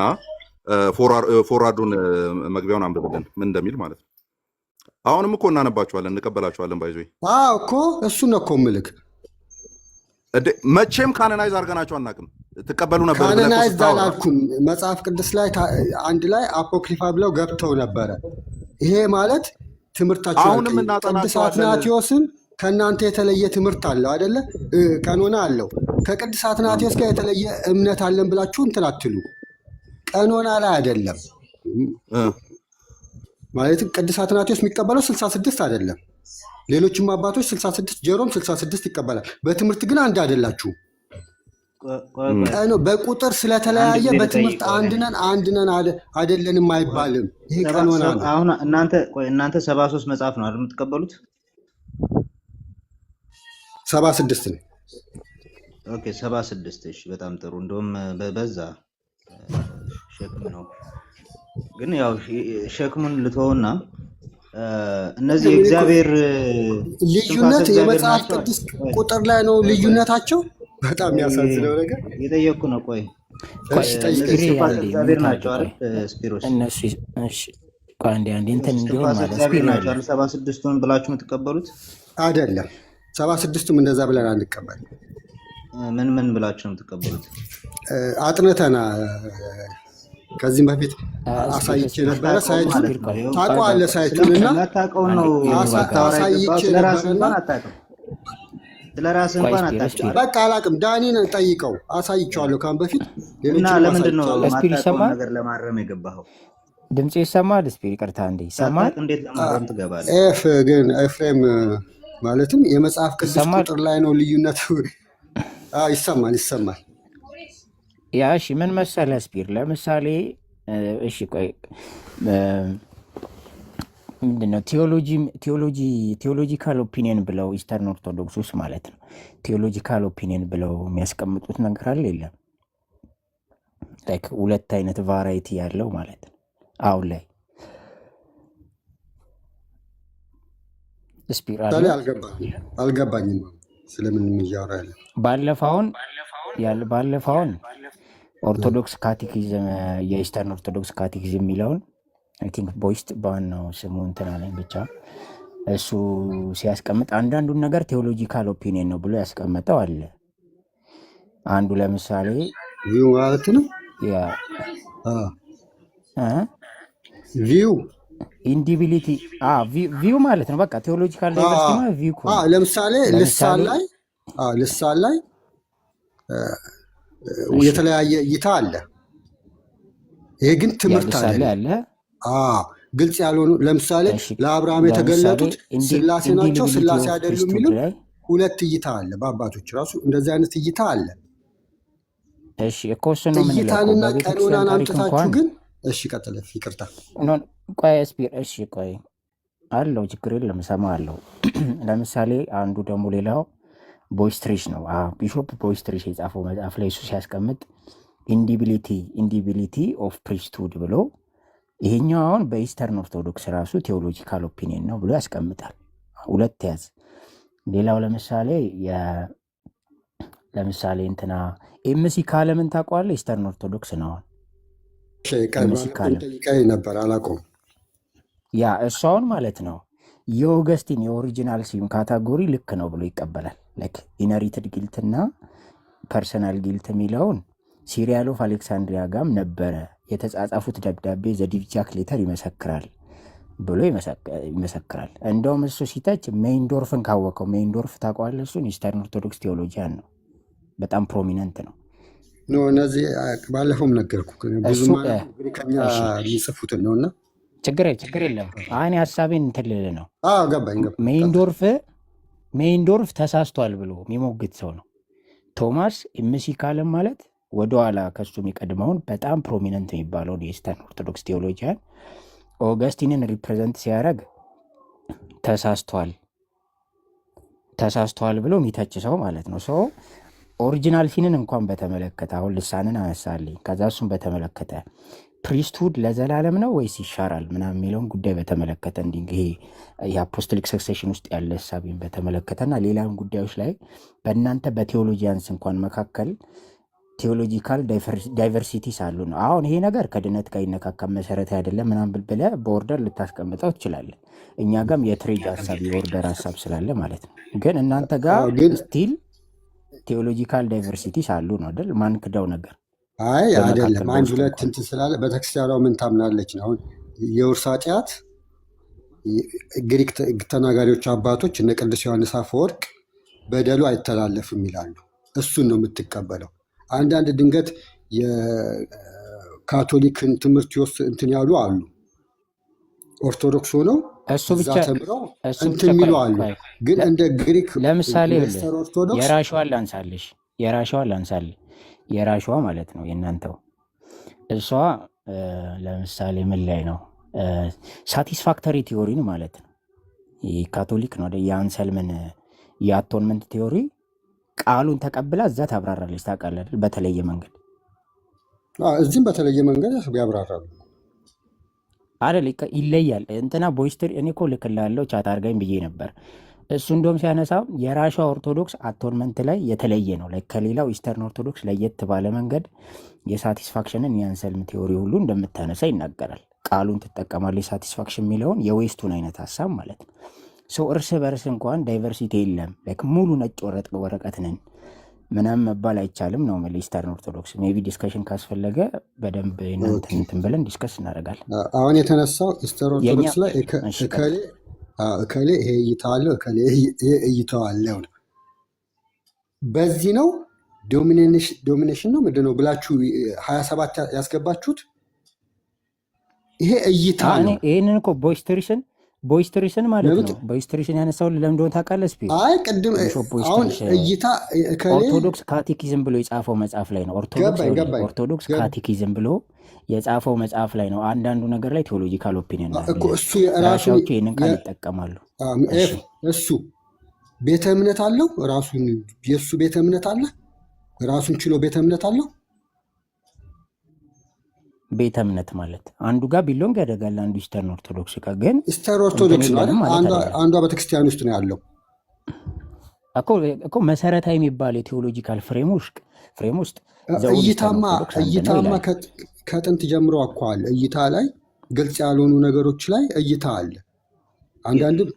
ፎርዋርዱን መግቢያውን አንብብልን ምን እንደሚል ማለት ነው። አሁንም እኮ እናነባቸዋለን እንቀበላቸዋለን። ባይዞ እኮ እሱ ነው እኮ ምልክ መቼም ካናናይዝ አድርገናቸው አናውቅም። ትቀበሉ ነበር። ካናናይዝ አላልኩም። መጽሐፍ ቅዱስ ላይ አንድ ላይ አፖክሪፋ ብለው ገብተው ነበረ። ይሄ ማለት ትምህርታቸው ቅዱስ አትናቴዎስን ከእናንተ የተለየ ትምህርት አለው አይደለ? ቀኖና አለው። ከቅዱስ አትናቴዎስ ጋር የተለየ እምነት አለን ብላችሁ እንትን አትሉ። ቀኖና ላይ አይደለም ማለትም ቅዱስ አትናቴዎስ የሚቀበለው 66 አይደለም። ሌሎችም አባቶች 66 ጀሮም 66 ይቀበላል። በትምህርት ግን አንድ አይደላችሁ። በቁጥር ስለተለያየ በትምህርት አንድ ነን አይደለንም አይባልም። ይሄ ቀኖና ነው። አሁን እናንተ 73 መጽሐፍ ነው አይደል የምትቀበሉት? 76 ነው። ኦኬ 76። እሺ በጣም ጥሩ። እንደውም በዛ ሸክም ነው። ግን ያው ሸክሙን ልተውና እነዚህ እግዚአብሔር ልዩነት የመጽሐፍ ቅዱስ ቁጥር ላይ ነው ልዩነታቸው። በጣም የሚያሳዝነው ነገር የጠየቅኩ ነው። ቆይ እግዚአብሔር ናቸው አይደል? ስፒሮስ እነሱ አንዴ እንትን እንዲሆን ማለት እግዚአብሔር ናቸው አይደል? 76ቱን ብላችሁ የምትቀበሉት አይደለም። 76ቱም እንደዛ ብለን አንቀበል። ምን ብላችሁ ነው የምትቀበሉት? አጥንተና ከዚህም በፊት አሳይቼ ነበረ። ሳይቱን ታውቀዋለህ። ሳይቱን እና ታውቀው ነው አሳይቼ ነበርና ስለራስህ እንኳን አታውቅም። በቃ አላውቅም። ዳኒን ጠይቀው አሳይቼዋለሁ ካሁን በፊት። እና ለምንድን ነው የማታውቀውን ነገር ለማረም የገባኸው? ድምጽ ይሰማል? ስፒር ይቅርታ፣ እንዴ ይሰማል? እንዴት ለማረም ትገባለህ? ግን ኤፍሬም ማለትም የመጽሐፍ ቅዱስ ቁጥር ላይ ነው ልዩነቱ። ይሰማል። ያ እሺ፣ ምን መሰለህ ስፒር፣ ለምሳሌ እሺ ቆይ ምንድነው ቴዎሎጂካል ኦፒኒየን ብለው ኢስተርን ኦርቶዶክስ ውስጥ ማለት ነው ቴዎሎጂካል ኦፒኒየን ብለው የሚያስቀምጡት ነገር አለ የለም? ላይክ ሁለት አይነት ቫራይቲ ያለው ማለት ነው። አሁን ላይ ስፒር አለ። አልገባኝም ስለምን እያወራ ያለ። ባለፈውን ኦርቶዶክስ ካቴኪዝም የኢስተርን ኦርቶዶክስ ካቴኪዝም የሚለውን አይ ቲንክ ቦይስት በዋናው ስሙ እንትን አለኝ ብቻ እሱ ሲያስቀምጥ አንዳንዱን ነገር ቴዎሎጂካል ኦፒኒየን ነው ብሎ ያስቀመጠው አለ። አንዱ ለምሳሌ ቪው ማለት ነው። ቪው ኢንዲቪሊቲ ቪው ማለት ነው። በቃ ቴዎሎጂካል ዳይቨርሲቲ ማለት ቪው እኮ ለምሳሌ ልሳን ላይ የተለያየ እይታ አለ። ይሄ ግን ትምህርት አለ። ግልጽ ያልሆኑ ለምሳሌ ለአብርሃም የተገለጡት ስላሴ ናቸው፣ ስላሴ አይደሉም የሚሉ ሁለት እይታ አለ። በአባቶች ራሱ እንደዚህ አይነት እይታ አለ። እሺ እኮ እሱ ነው ምን እይታንና ቀኖናን አምጥታችሁ ግን እሺ ቀጥለ። ይቅርታ ቆይ ስፒር። እሺ ቆይ አለው ችግር የለም እሰማለሁ። ለምሳሌ አንዱ ደግሞ ሌላው ቦይስትሪሽ ነው። ቢሾፕ ቦይስትሪሽ የጻፈው መጽሐፍ ላይ እሱ ሲያስቀምጥ ኢንዲቢሊቲ ኦፍ ፕሪስትሁድ ብሎ ይሄኛው አሁን በኢስተርን ኦርቶዶክስ ራሱ ቴዎሎጂካል ኦፒኒየን ነው ብሎ ያስቀምጣል። ሁለት ያዝ። ሌላው ለምሳሌ እንትና ኤምሲ ካለምን ታውቀዋለህ? ኢስተርን ኦርቶዶክስ ነው። ኤምሲ ካለም ነበር አላውቀውም። ያ እሷውን ማለት ነው የኦገስቲን የኦሪጂናል ሲም ካታጎሪ ልክ ነው ብሎ ይቀበላል። ላይክ ኢነሪትድ ጊልት እና ፐርሰናል ጊልት የሚለውን ሲሪያል ኦፍ አሌክሳንድሪያ ጋም ነበረ የተጻጻፉት ደብዳቤ ዘዲቪቻክ ሌተር ይመሰክራል ብሎ ይመሰክራል። እንደውም እሱ ሲተች ሜይንዶርፍን ካወቀው፣ ሜይንዶርፍ ታውቀዋለህ? እሱን ኢስተርን ኦርቶዶክስ ቴዎሎጂያን ነው፣ በጣም ፕሮሚነንት ነው። እነዚህ ባለፈውም ነገርኩ ብዙ ከኛ የሚጽፉትን ነው እና ችግር የለም። አሁን ሀሳቤን እንትን ልልህ ነው። ገባኝ። ሜይንዶርፍ ተሳስቷል ብሎ የሚሞግት ሰው ነው ቶማስ። ኤምሲ ካለም ማለት ወደኋላ ከሱ የሚቀድመውን በጣም ፕሮሚነንት የሚባለውን የኢስተርን ኦርቶዶክስ ቴዎሎጂያን ኦገስቲንን ሪፕሬዘንት ሲያደርግ ተሳስቷል ብሎ የሚተች ሰው ማለት ነው። ሰው ኦሪጂናል ሲንን እንኳን በተመለከተ አሁን ልሳንን አነሳልኝ። ከዛ እሱን በተመለከተ ፕሪስትሁድ ለዘላለም ነው ወይስ ይሻራል ምናምን የሚለውን ጉዳይ በተመለከተ እንዲህ የአፖስቶሊክ ሰክሴሽን ውስጥ ያለ ሀሳቢን በተመለከተና ሌላም ጉዳዮች ላይ በእናንተ በቴዎሎጂያንስ እንኳን መካከል ቴዎሎጂካል ዳይቨርሲቲስ አሉ ነው። አሁን ይሄ ነገር ከድነት ጋር ይነካካ መሰረታዊ አይደለም ምናምን ብለህ በኦርደር ልታስቀምጠው ትችላለህ። እኛ ጋም የትሬጅ ሀሳብ የኦርደር ሀሳብ ስላለ ማለት ነው። ግን እናንተ ጋር ስቲል ቴዎሎጂካል ዳይቨርሲቲስ አሉ ነው አይደል? ማን ክዳው ነገር አይደለም። አንድ ሁለት እንትን ስላለ ቤተክርስቲያኗ ምን ታምናለች ነው? አሁን የውርስ ኃጢአት ግሪክ ተናጋሪዎች አባቶች እነ ቅዱስ ዮሐንስ አፈወርቅ በደሉ አይተላለፍም ይላሉ። እሱን ነው የምትቀበለው። አንዳንድ ድንገት የካቶሊክን ትምህርት እንትን ያሉ አሉ። ኦርቶዶክስ ሆነው እሱ ብቻ ተምረው እንትን የሚሉ አሉ። ግን እንደ ግሪክ ለምሳሌ ኦርቶዶክስ የራሸዋ ላንሳልህ የራሸዋ ማለት ነው የእናንተው እሷ ለምሳሌ ምን ላይ ነው ሳቲስፋክተሪ ቲዮሪን ማለት ነው የካቶሊክ ነው የአንሰልምን የአቶንመንት ቲዮሪ ቃሉን ተቀብላ እዛ ታብራራለች። ታውቃለህ? በተለየ መንገድ እዚህም በተለየ መንገድ ያብራራሉ አይደል? ይለያል። እንትና ቦይስተር እኔ እኮ ልክልሃለሁ ቻት አድርጋኝ ብዬ ነበር። እሱ እንደውም ሲያነሳ የራሻ ኦርቶዶክስ አቶንመንት ላይ የተለየ ነው። ላይ ከሌላው ኢስተርን ኦርቶዶክስ ለየት ባለ መንገድ የሳቲስፋክሽንን የአንሰልም ቲዮሪ ሁሉ እንደምታነሳ ይናገራል። ቃሉን ትጠቀማለች ሳቲስፋክሽን የሚለውን የዌስቱን አይነት ሀሳብ ማለት ነው። ሰው እርስ በርስ እንኳን ዳይቨርሲቲ የለም። ሙሉ ነጭ ወረቀት ነን ምናምን መባል አይቻልም ነው ማለት ኢስተርን ኦርቶዶክስ። ሜቢ ዲስከሽን ካስፈለገ በደንብ እንትን ብለን ዲስከስ እናደርጋለን። አሁን የተነሳው ኢስተርን ኦርቶዶክስ ላይ እከሌ ይሄ እይታ አለው እከሌ ይሄ እይታ አለው ነው። በዚህ ነው ዶሚኔሽን ነው ምንድን ነው ብላችሁ 27 ያስገባችሁት። ይሄ እይታ ነው። ይሄንን እኮ ቦይስተሪስን ማለት ነው። ቦይስተሪስን ያነሳው ለምንድን ታውቃለህ? አይ ቅድም አሁን እይታ ኦርቶዶክስ ካቴኪዝም ብሎ የጻፈው መጽሐፍ ላይ ነው። ኦርቶዶክስ ካቴኪዝም ብሎ የጻፈው መጽሐፍ ላይ ነው። አንዳንዱ ነገር ላይ ቴዎሎጂካል ኦፒኒየን ነው። ራሻዎቹ ይህንን ቃል ይጠቀማሉ። እሱ ቤተ እምነት አለው ራሱን የእሱ ቤተ እምነት አለ ራሱን ችሎ ቤተ እምነት አለው። ቤተ እምነት ማለት አንዱ ጋር ቢሎንግ ያደርጋል። አንዱ ኢስተርን ኦርቶዶክስ ጋር ግን ኢስተርን ኦርቶዶክስ ነው። አንዷ ቤተክርስቲያን ውስጥ ነው ያለው እኮ መሰረታዊ የሚባል የቴዎሎጂካል ፍሬም ውስጥ እይታማ ከጥንት ጀምሮ እኮ አለ። እይታ ላይ ግልጽ ያልሆኑ ነገሮች ላይ እይታ አለ። አንዳንድም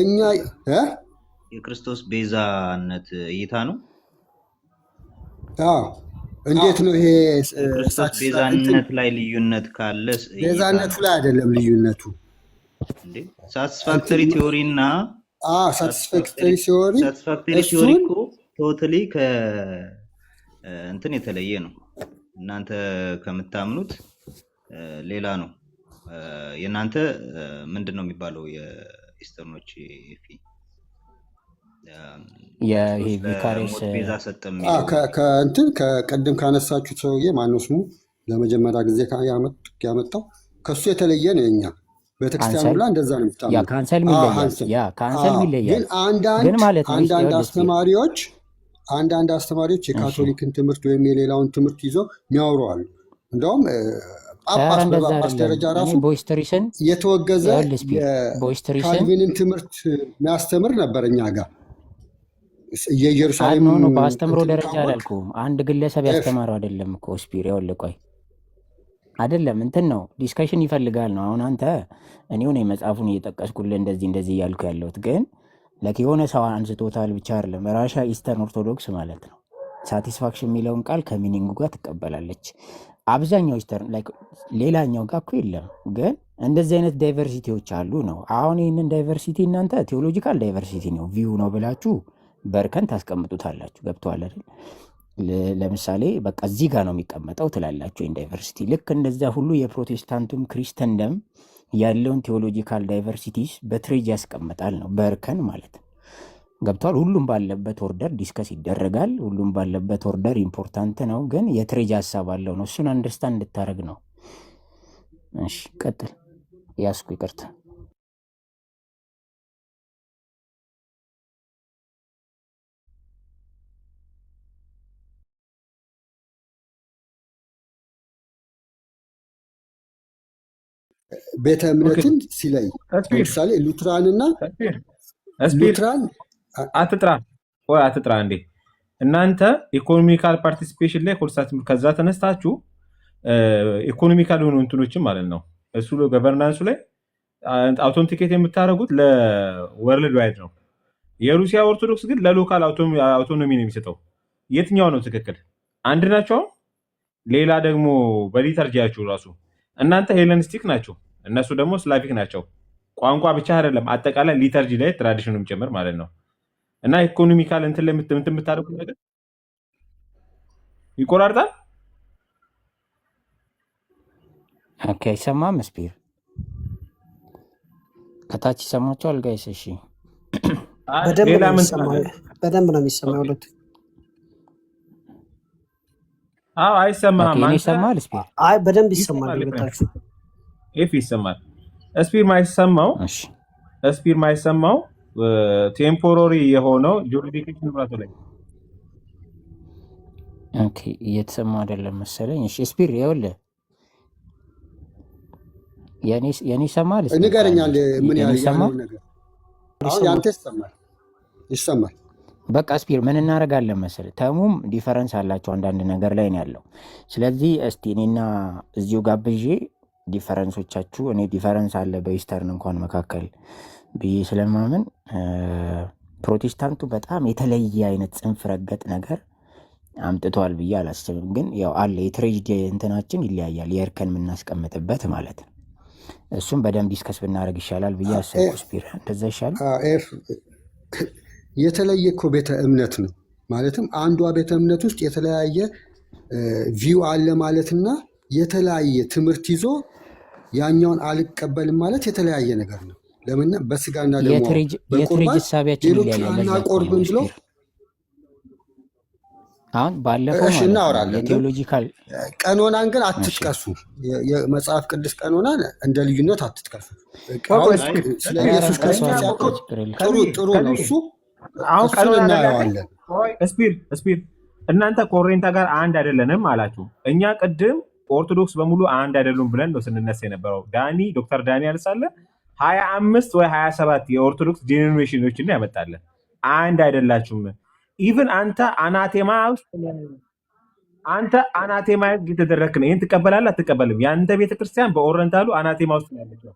እኛ የክርስቶስ ቤዛነት እይታ ነው። እንዴት ነው ይሄ? ክርስቶስ ቤዛነት ላይ ልዩነት ካለ ቤዛነቱ ላይ አይደለም ልዩነቱ። ሳቲስፋክተሪ ቲዮሪ እና ሳቲስፋክተሪ ቲዮሪ እኮ ቶታሊ ከእንትን የተለየ ነው። እናንተ ከምታምኑት ሌላ ነው። የእናንተ ምንድን ነው የሚባለው? የኢስተርኖች የቪካሪስ ቤዛ ሰጠም ከእንትን ከቀድም ካነሳችሁት ሰውዬ ማነው ስሙ ለመጀመሪያ ጊዜ ያመጣው ከሱ የተለየ ነው። የኛ ቤተክርስቲያኑ ላይ እንደዛ ነው የሚታመነው። ካንሰል ይለያል። ግን አንዳንድ አስተማሪዎች አንዳንድ አስተማሪዎች የካቶሊክን ትምህርት ወይም የሌላውን ትምህርት ይዘው የሚያወሩ አሉ። እንደውም ጳጳስ በጳጳስ ደረጃ ራሱ የተወገዘ የካልቪንን ትምህርት የሚያስተምር ነበር እኛ ጋር የኢየሩሳሌም በአስተምሮ ደረጃ አላልኩም። አንድ ግለሰብ ያስተማረው አይደለም እኮ ስፒር ያወልቆይ አይደለም እንትን ነው ዲስከሽን ይፈልጋል ነው። አሁን አንተ እኔው ነው መጽሐፉን እየጠቀስኩልህ እንደዚህ እያልኩ ያለሁት ግን የሆነ ሰው አንስቶታል ብቻ አይደለም። ራሻ ኢስተርን ኦርቶዶክስ ማለት ነው ሳቲስፋክሽን የሚለውን ቃል ከሚኒንጉ ጋር ትቀበላለች። አብዛኛው ኢስተርን ሌላኛው ጋር እኮ የለም። ግን እንደዚህ አይነት ዳይቨርሲቲዎች አሉ ነው። አሁን ይህንን ዳይቨርሲቲ እናንተ ቴዎሎጂካል ዳይቨርሲቲ ነው ቪው ነው ብላችሁ በርከን ታስቀምጡታላችሁ። ገብቶሃል አይደል? ለምሳሌ በቃ እዚህ ጋር ነው የሚቀመጠው ትላላችሁ ይህን ዳይቨርሲቲ። ልክ እንደዛ ሁሉ የፕሮቴስታንቱም ክሪስተንደም ያለውን ቴዎሎጂካል ዳይቨርሲቲስ በትሬጅ ያስቀምጣል ነው በርከን ማለት ነው። ገብቷል። ሁሉም ባለበት ኦርደር ዲስከስ ይደረጋል። ሁሉም ባለበት ኦርደር ኢምፖርታንት ነው፣ ግን የትሬጅ ሀሳብ አለው ነው። እሱን አንደርስታንድ እንድታደረግ ነው። እሺ ቀጥል። ያስኩ ይቅርታ። ቤተ እምነትን ሲለይ ለምሳሌ ሉትራንና ሉትራን አትጥራ እንዴ እናንተ ኢኮኖሚካል ፓርቲሲፔሽን ላይ ኮርሳችሁ ከዛ ተነስታችሁ ኢኮኖሚካል የሆኑ እንትኖችም ማለት ነው እሱ ገቨርናንሱ ላይ አውቶንቲኬት የምታደርጉት ለወርልድ ዋይድ ነው። የሩሲያ ኦርቶዶክስ ግን ለሎካል አውቶኖሚ ነው የሚሰጠው። የትኛው ነው ትክክል? አንድ ናቸው። ሌላ ደግሞ በሊተርጂያችሁ ራሱ እናንተ ሄለኒስቲክ ናቸው፣ እነሱ ደግሞ ስላቪክ ናቸው። ቋንቋ ብቻ አይደለም አጠቃላይ ሊተርጂ ላይ ትራዲሽኑም ጭምር ማለት ነው። እና ኢኮኖሚካል እንትን ላይ የምታደርጉት ነገር ይቆራርጣል። ኦኬ አይሰማም። ስፒር ከታች ይሰማቸዋል ጋይስ? እሺ በደንብ ነው የሚሰማው። ሁለቱ አይሰማም። ይሰማል ስፒር? አይ በደንብ ይሰማል። ሁለታችሁ ኤፍ ይሰማል። ስፒር ማይሰማው ቴምፖራሪ የሆነው ጁሪዲክሽን ብራቶ ላይ ኦኬ እየተሰማ አይደለም መሰለኝ። እሺ ስፒር ይኸውልህ የኔ ይሰማል? ንገረኝ አንዴ ምን ያለው ነገር አሁን ያንተ ይሰማል። በቃ ስፒር ምን እናደርጋለን መሰለህ፣ ተሙም ዲፈረንስ አላቸው አንዳንድ ነገር ላይ ነው ያለው። ስለዚህ እስቲ እኔና እዚሁ ጋብዤ ዲፈረንሶቻችሁ እኔ ዲፈረንስ አለ በኢስተርን እንኳን መካከል ብዬ ስለማምን ፕሮቴስታንቱ በጣም የተለየ አይነት ጽንፍ ረገጥ ነገር አምጥቷል ብዬ አላስብም። ግን ያው አለ የትሬጅ እንትናችን ይለያያል፣ የእርከን የምናስቀምጥበት ማለት ነው። እሱም በደንብ ዲስከስ ብናደርግ ይሻላል ብዬ አሰብኩ። ስፒር እንደዛ ይሻላል። የተለየ እኮ ቤተ እምነት ነው ማለትም አንዷ ቤተ እምነት ውስጥ የተለያየ ቪው አለ ማለትና የተለያየ ትምህርት ይዞ ያኛውን አልቀበልም ማለት የተለያየ ነገር ነው። ለምን በስጋና ደግሞ የትሬጅ ሳቢያችን ይለያያል። አናቆርብም ብሎ አሁን ባለፈው እናወራለን። የቴዎሎጂካል ቀኖናን ግን አትጥቀሱ። የመጽሐፍ ቅዱስ ቀኖናን እንደ ልዩነት አትጥቀሱ። ስለ ኢየሱስ ክርስቶስ ጥሩ ነው እሱ አሁን ቀኖና እናየዋለን። ስፒር እናንተ ከኦሬንታ ጋር አንድ አይደለንም አላችሁ። እኛ ቅድም ኦርቶዶክስ በሙሉ አንድ አይደሉም ብለን ነው ስንነሳ የነበረው። ዶክተር ዳኒ ያልሳለ 25 ወይ 27 የኦርቶዶክስ ጄኔሬሽኖችን ያመጣለን። አንድ አይደላችሁም። ኢቭን አንተ አናቴማ እየተደረክ ነው። ይህን ትቀበላለህ አትቀበልም? የአንተ ቤተክርስቲያን በኦረንታሉ አናቴማ ውስጥ ነው ያለችው።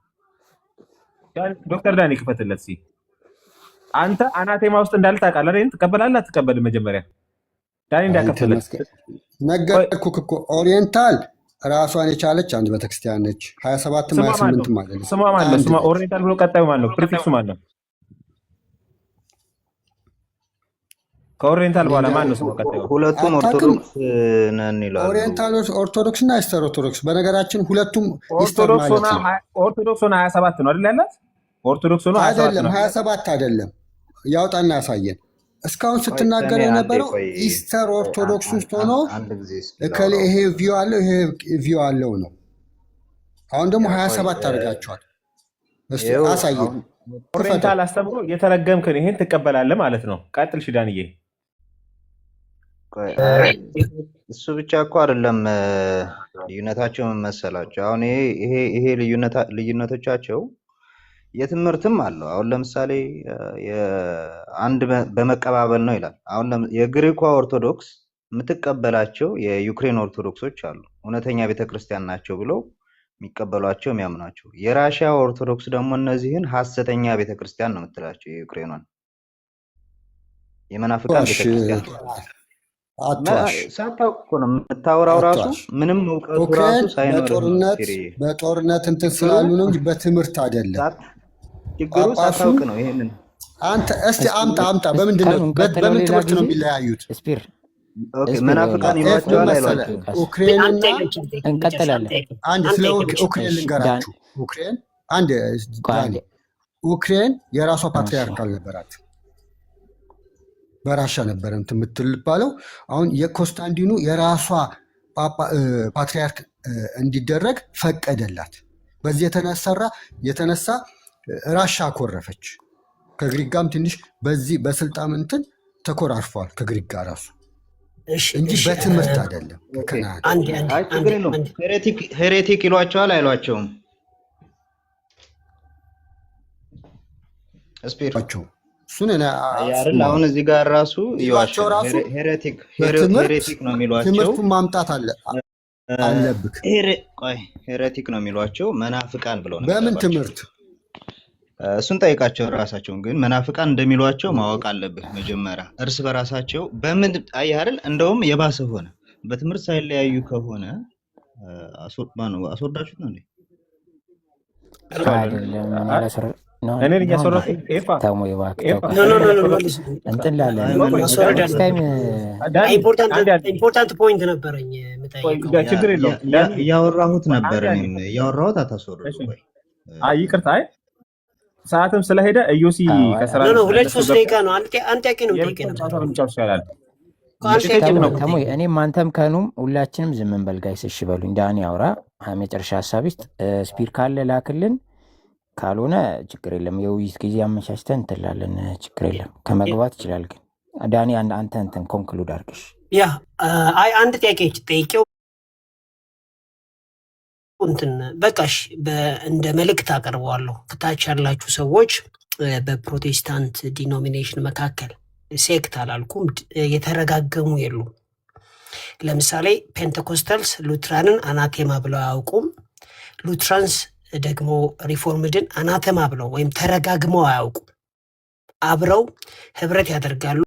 ዶክተር ዳኒ ክፈትለት ሲ አንተ አናቴማ ውስጥ እንዳለ ታውቃለህ። ይህን ትቀበላለህ አትቀበልም? መጀመሪያ ዳኒ እንዳከፍትለት ነገርኩህ እኮ ኦሪየንታል ራሷን የቻለች አንድ ቤተክርስቲያን ነች። 27 28 ማለት ነው። ስሟ ማን ነው? ስሟ ኦሪየንታል ብሎ ቀጣዩ ማን ነው? ፕሪፊክሱ ማን ነው? ከኦሪየንታል በኋላ ማን ነው ስሙ? ቀጣዩ ሁለቱም ኦርቶዶክስ ነን ይላሉ። ኦሪየንታሎች ኦርቶዶክስ እና ኢስተር ኦርቶዶክስ። በነገራችን ሁለቱም ኦርቶዶክስ ሆና 27 ነው አይደል ያላት? ኦርቶዶክስ ሆና አይደለም 27 አይደለም። ያውጣና ያሳየን። እስካሁን ስትናገር የነበረው ኢስተር ኦርቶዶክስ ውስጥ ሆኖ እከሌ ይሄ ቪው አለው ይሄ ቪው አለው ነው። አሁን ደግሞ 27 አድርጋቸዋል። እስቲ አሳየን። ኦሪየንታል አስተምሮ እየተረገምክን ይሄን ትቀበላለህ ማለት ነው። ቀጥል ዳንዬ። እሱ ብቻ እኮ አይደለም ልዩነታቸው ምን መሰላቸው? አሁን ይሄ ልዩነቶቻቸው የትምህርትም አለው። አሁን ለምሳሌ አንድ በመቀባበል ነው ይላል። አሁን የግሪኳ ኦርቶዶክስ የምትቀበላቸው የዩክሬን ኦርቶዶክሶች አሉ፣ እውነተኛ ቤተክርስቲያን ናቸው ብለው የሚቀበሏቸው የሚያምናቸው። የራሽያ ኦርቶዶክስ ደግሞ እነዚህን ሐሰተኛ ቤተክርስቲያን ነው የምትላቸው። የዩክሬኗን የመናፍቃን ቤተክርስቲያን ሳታውቅ እኮ ነው የምታወራው። ራሱ ምንም እውቀቱ ራሱ ሳይኖር በጦርነት እንትን ስላሉ ነው እንጂ በትምህርት አይደለም። ችግሩ ሳታውቅ ነው። ይሄንን አንተ እስቲ አምጣ። በምን ትምህርት ነው የሚለያዩት? መናፍቃን ይሏቸዋል አይሏቸውም? ኡክሬንና እንቀጥላለን። አንድ ስለ ኡክሬን ልንገራችሁ። ኡክሬን የራሷ ፓትሪያርክ አልነበራት፣ በራሻ ነበረ እንትን የምትባለው። አሁን የኮንስታንቲኑ የራሷ ፓትሪያርክ እንዲደረግ ፈቀደላት። በዚህ የተነሳ ራሻ አኮረፈች። ከግሪክ ጋርም ትንሽ በዚህ በስልጣን እንትን ተኮራርፈዋል ከግሪክ ጋር ራሱ እንጂ በትምህርት አይደለም። ሄሬቲክ ይሏቸዋል አይሏቸውም? ስፒሪቸው እሱን አሁን እዚህ ጋር ራሱ ይዋቸው ሄሬቲክ ነው የሚሏቸው። ትምህርቱን ማምጣት አለብህ። ሄሬቲክ ነው የሚሏቸው መናፍቃን ብለው ነው። በምን ትምህርት? እሱን ጠይቃቸው ራሳቸውን። ግን መናፍቃን እንደሚሏቸው ማወቅ አለብህ መጀመሪያ። እርስ በራሳቸው በምን አየህ አይደል? እንደውም የባሰ ሆነ። በትምህርት ሳይለያዩ ከሆነ አስወርዳችሁት ነው እንዴ? እኔ እያስወረድኩ ኢምፖርታንት ፖይንት ነበረኝ። ችግር የለውም እያወራሁት ነበር። እያወራሁት አታስወርዱ። ይቅርታ ሰዓትም ስለሄደ እዮሲ ከስራ 2-3 ደቂቃ ነው። አንድ ጥያቄ ነው ተሞይ እኔም አንተም ከኑም ሁላችንም ዝም በል ጋይስ። እሺ በሉኝ። ዳኒ አውራ መጨረሻ ሀሳብ ውስጥ ስፒር ካለ ላክልን፣ ካልሆነ ችግር የለም። የውይይት ጊዜ አመቻችተን እንትላለን። ችግር የለም። ከመግባት ይችላል። ግን ዳኒ አንተ እንትን ኮንክሉድ አድርግሽ። አንድ ጥያቄ ጠይቄው እንትን በቃሽ እንደ መልእክት አቀርበዋለሁ። ከታች ያላችሁ ሰዎች በፕሮቴስታንት ዲኖሚኔሽን መካከል ሴክት አላልኩም፣ የተረጋገሙ የሉም። ለምሳሌ ፔንቴኮስታልስ ሉትራንን አናቴማ ብለው አያውቁም። ሉትራንስ ደግሞ ሪፎርምድን አናቴማ ብለው ወይም ተረጋግመው አያውቁም። አብረው ህብረት ያደርጋሉ።